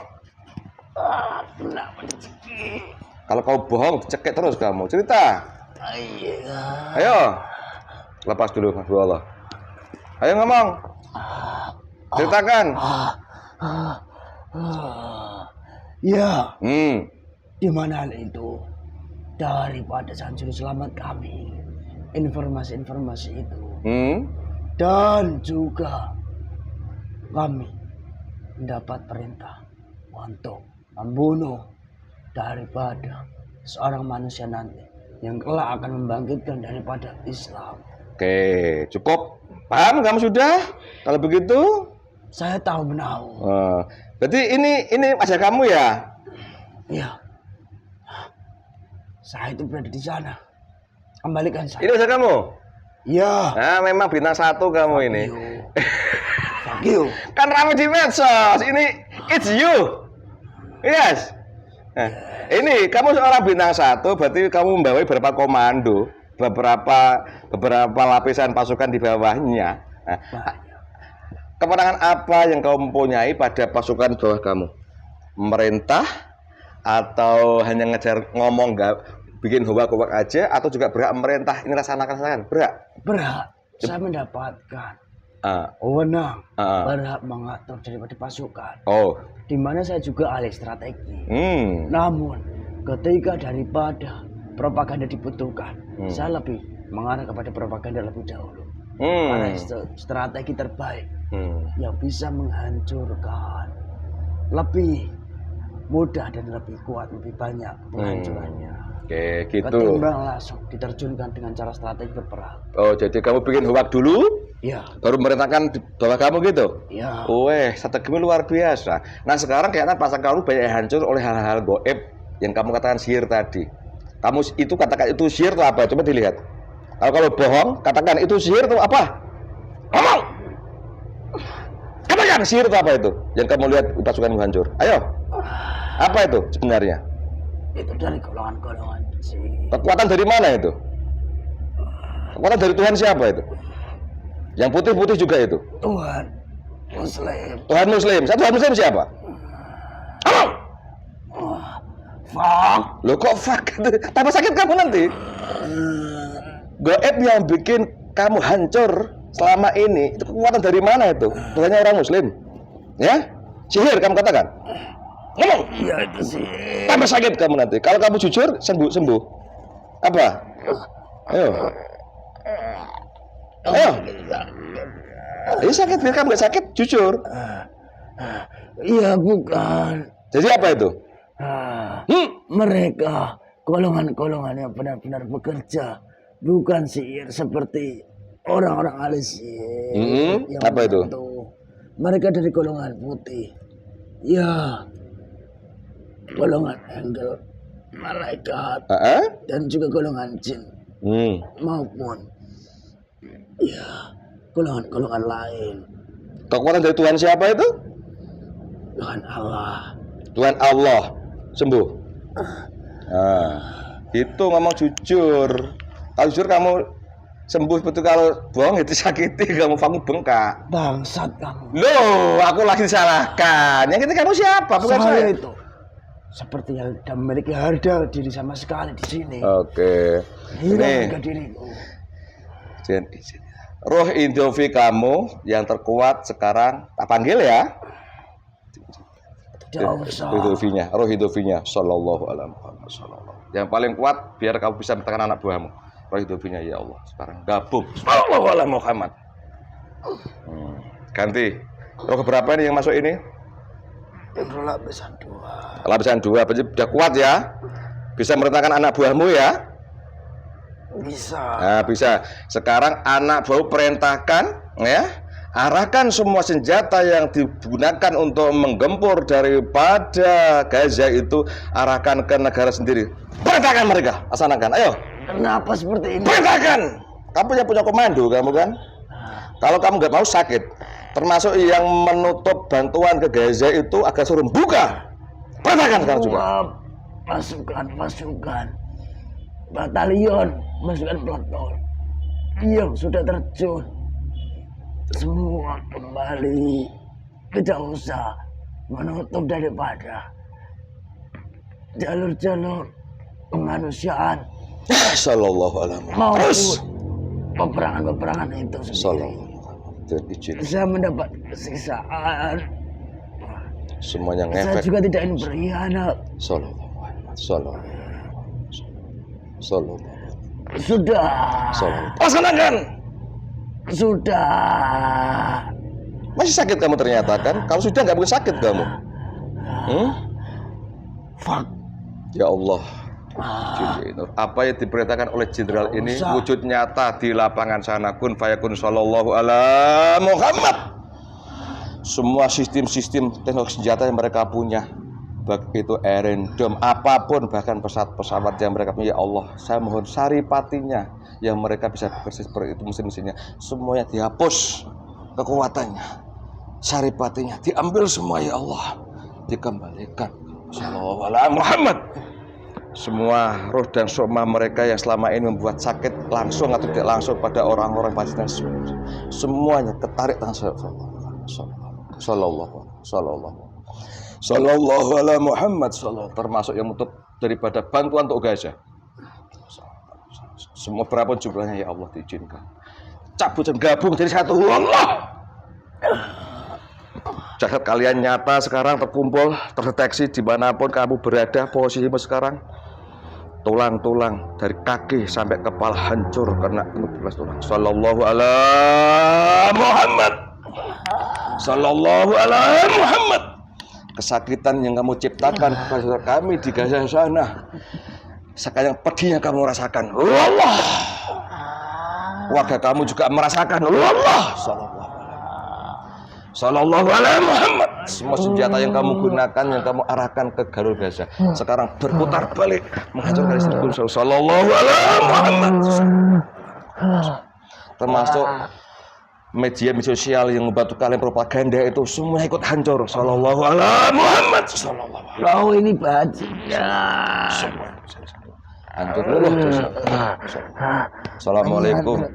Kalau kau bohong, dicekik terus kamu. Cerita. Ayo. Lepas dulu, Mas Allah. Ayo ngomong. Ceritakan. Ya, Hmm. di mana hal itu daripada sang juru selamat kami, informasi-informasi itu, dan juga kami mendapat perintah untuk membunuh daripada seorang manusia nanti yang kelak akan membangkitkan daripada Islam. Oke, cukup. Paham kamu sudah? Kalau begitu, Saya tahu menahu. berarti ini wajah kamu ya? Ya, saya itu berada di sana. Kembalikan Ini saya. wajah kamu? Ya. Nah, memang bintang 1 kamu ini. Fuck you. Kan ramai di medsos. Ini it's you. Yes. Nah, ini kamu seorang bintang 1, berarti kamu membawa beberapa komando, beberapa lapisan pasukan di bawahnya. Nah, kewenangan apa yang kamu mempunyai pada pasukan bawah kamu? Memerintah atau hanya ngejar ngomong nggak bikin hoak-hoak aja, atau juga berhak memerintah? Ini rasakan berhak. Berhak. Saya mendapatkan wewenang berhak mengatur daripada pasukan. Oh. Di mana saya juga ahli strategi. Namun ketika daripada propaganda dibutuhkan, saya lebih mengarah kepada propaganda lebih dahulu. Karena strategi terbaik yang bisa menghancurkan lebih mudah dan lebih kuat, lebih banyak penghancurannya. Oke, gitu. Ketimbang langsung diterjunkan dengan cara strategi berperang. Oh, jadi kamu bikin hoak dulu? Ya. Baru memerintahkan di bawah kamu gitu? Ya. Weh, strategimu luar biasa. Nah, sekarang kayaknya pasukan kamu banyak yang hancur oleh hal-hal goib yang kamu katakan sihir tadi. Kamu itu katakan itu sihir atau apa? Coba dilihat. Kalau bohong, katakan itu sihir atau apa? Ngomong! Katakan sihir atau apa itu? Yang kamu lihat pasukanmu hancur. Ayo. Apa itu sebenarnya? Itu dari golongan-golongan jin. Kekuatan dari mana itu? Kekuatan dari Tuhan siapa itu? Yang putih-putih juga itu? Tuhan Muslim. Tuhan Muslim. Tuhan Muslim siapa? Fuck. Loh kok fuck? Tambah sakit kamu nanti. Goib yang bikin kamu hancur selama ini, itu kekuatan dari mana itu? Tuhannya orang Muslim. Ya? Sihir kamu katakan? Ngomong! Ya itu sih. Tambah sakit kamu nanti. Kalau kamu jujur, sembuh. Apa? Ayo. Ayo. Ini sakit, biar kamu gak sakit, jujur. Iya bukan. Jadi apa itu? Mereka golongan-golongan yang benar-benar bekerja, bukan sihir seperti orang-orang ahli sihir. Yang apa itu? Mereka dari golongan putih. Ya, golongan angel, malaikat, dan juga golongan jin, maupun ya golongan-golongan lain. Kekuatan dari Tuhan siapa itu? Tuhan Allah. Tuhan Allah. Sembuh. Itu ngomong jujur. Kalau jujur kamu sembuh, betul. Kalau bohong itu sakiti, kamu bengkak. Bangsat kamu. Loh, aku lagi disalahkan. Yang itu kamu siapa? Bukan saya. Itu seperti yang tidak memiliki harga diri sama sekali di sini. Oke. Hilang harga diriku. Roh Indovi kamu yang terkuat sekarang tak panggil ya. Tidak usah. Roh Indovinya sallallahu alaihi wasallam. Yang paling kuat biar kamu bisa menekan anak buahmu. Roh Indovinya ya Allah. Sekarang gabung. Sallallahu alaihi Muhammad. Ganti. Roh keberapa ini yang masuk ini? Roh lapisan 2. Lapisan 2, berarti sudah kuat ya. Bisa merentangkan anak buahmu ya? Bisa. Nah, bisa. Sekarang anak buah perintahkan ya. Arahkan semua senjata yang digunakan untuk menggempur daripada Gaza itu, arahkan ke negara sendiri. Perintahkan mereka, laksanakan. Ayo. Kenapa seperti ini? Perintahkan. Kamu punya komando kamu kan? Kalau kamu nggak mau sakit, termasuk yang menutup bantuan ke Gaza itu agar suruh buka. Perintahkan sekarang juga. Pasukan, batalion, pasukan peleton yang sudah terjun, semua kembali. Tidak usah menutup daripada jalur-jalur kemanusiaan Sallallahu alaihi maupun peperangan-peperangan itu sendiri. wasallam. Saya mendapat kesiksaan. Semuanya Saya ngefek. juga tidak ingin berkhianat. Sallallahu alaihi wasallam. Sallallahu. Sudah. Sallallahu. Laksanakan. Sudah. Masih sakit kamu ternyata kan? Kalau sudah nggak mungkin sakit kamu. Fuck. Ya Allah. Apa yang diperintahkan oleh jenderal ini wujud nyata di lapangan sana. Kun fayakun sallallahu ala Muhammad. Semua sistem-sistem teknologi senjata yang mereka punya, baik itu Iron Dome, apapun, bahkan pesawat-pesawat yang mereka punya, ya Allah, saya mohon saripatinya yang mereka bisa bekerja seperti itu, mesin-mesinnya semuanya dihapus, kekuatannya, saripatinya diambil semua, ya Allah, dikembalikan sallallahu ala Muhammad. Semua roh dan sukma mereka yang selama ini membuat sakit langsung atau tidak langsung pada orang-orang Palestina, semuanya ketarik tangan sallallahu ala Muhammad, termasuk yang untuk daripada bantuan untuk Gaza. Semua berapapun jumlahnya, ya Allah, diizinkan cabut dan gabung jadi satu. Allah, jasad kalian nyata sekarang terkumpul, terdeteksi dimanapun kamu berada, posisimu sekarang. Tulang-tulang dari kaki sampai kepala hancur karena 15 tulang. Sallallahu ala Muhammad. Sallallahu ala Muhammad. Kesakitan yang kamu ciptakan kepada kami di Gaza sana, sekarang pedihnya kamu rasakan. Allah. Warga kamu juga merasakan. Allah. Sallallahu alaihi Muhammad. Semua senjata yang kamu gunakan, yang kamu arahkan ke jalur Gaza, sekarang berputar balik menghancurkan Istanbul. Sallallahu alaihi Muhammad. Termasuk media sosial yang membantu kalian propaganda itu semua ikut hancur. Sallallahu alaihi Muhammad. Sallallahu alaihi. Kau ini bajingan. Hancur dulu. Assalamualaikum.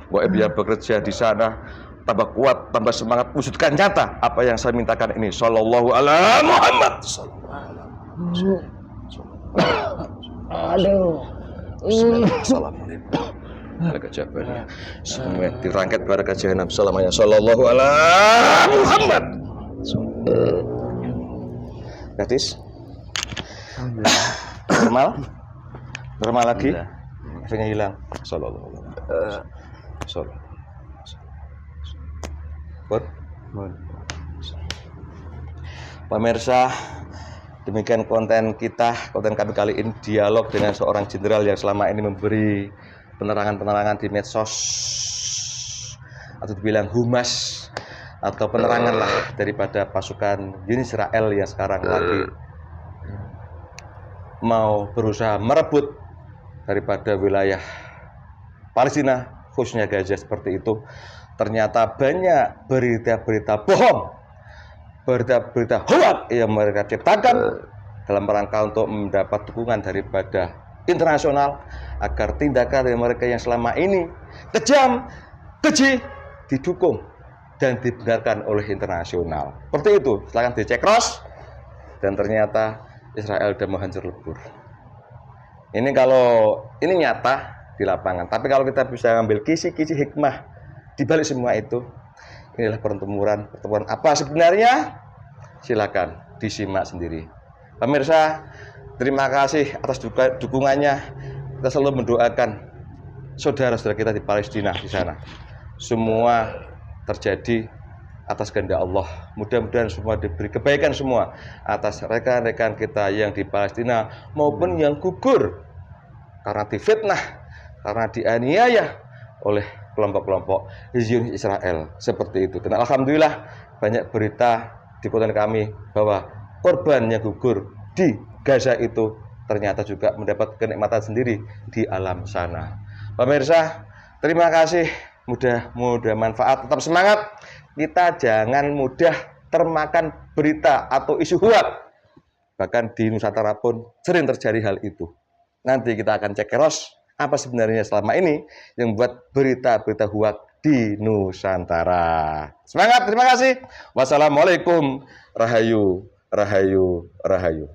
Wahai biar bekerja di sana tambah kuat, tambah semangat, wujudkan nyata apa yang saya mintakan ini. Sallallahu ala Muhammad. Aduh. Assalamualaikum. Jawabannya semua dirangket pada jahanam selamanya. Sallallahu ala Muhammad. Gadis normal lagi, efeknya hilang. Sallallahu alaihi wasallam. Pemirsa, demikian konten kami kali ini, dialog dengan seorang jenderal yang selama ini memberi penerangan-penerangan di medsos, atau dibilang humas, atau penerangan lah daripada pasukan Uni Israel yang sekarang lagi mau berusaha merebut daripada wilayah Palestina, khususnya Gaza seperti itu. Ternyata banyak berita-berita bohong, berita-berita hoax yang mereka ciptakan dalam rangka untuk mendapat dukungan daripada internasional agar tindakan dari mereka yang selama ini kejam, keji didukung dan dibenarkan oleh internasional. Seperti itu, silahkan dicek cross, dan ternyata Israel sudah menghancur lebur. Ini kalau ini nyata di lapangan, tapi kalau kita bisa ambil kisi-kisi hikmah di balik semua itu, inilah pertemuan apa sebenarnya? Silakan disimak sendiri. Pemirsa, terima kasih atas dukungannya. Kita selalu mendoakan saudara-saudara kita di Palestina di sana. Semua terjadi atas kehendak Allah. Mudah-mudahan semua diberi kebaikan semua atas rekan-rekan kita yang di Palestina maupun yang gugur karena difitnah, karena dianiaya oleh kelompok-kelompok Zionis Israel seperti itu. Dan alhamdulillah banyak berita di konten kami bahwa korban yang gugur di Gaza itu ternyata juga mendapat kenikmatan sendiri di alam sana. Pemirsa, terima kasih. Mudah manfaat. Tetap semangat. Kita jangan mudah termakan berita atau isu hoax. Bahkan di Nusantara pun sering terjadi hal itu. Nanti kita akan cek keros apa sebenarnya selama ini yang membuat berita-berita hoax di Nusantara. Semangat, terima kasih. Wassalamualaikum. Rahayu, rahayu, rahayu.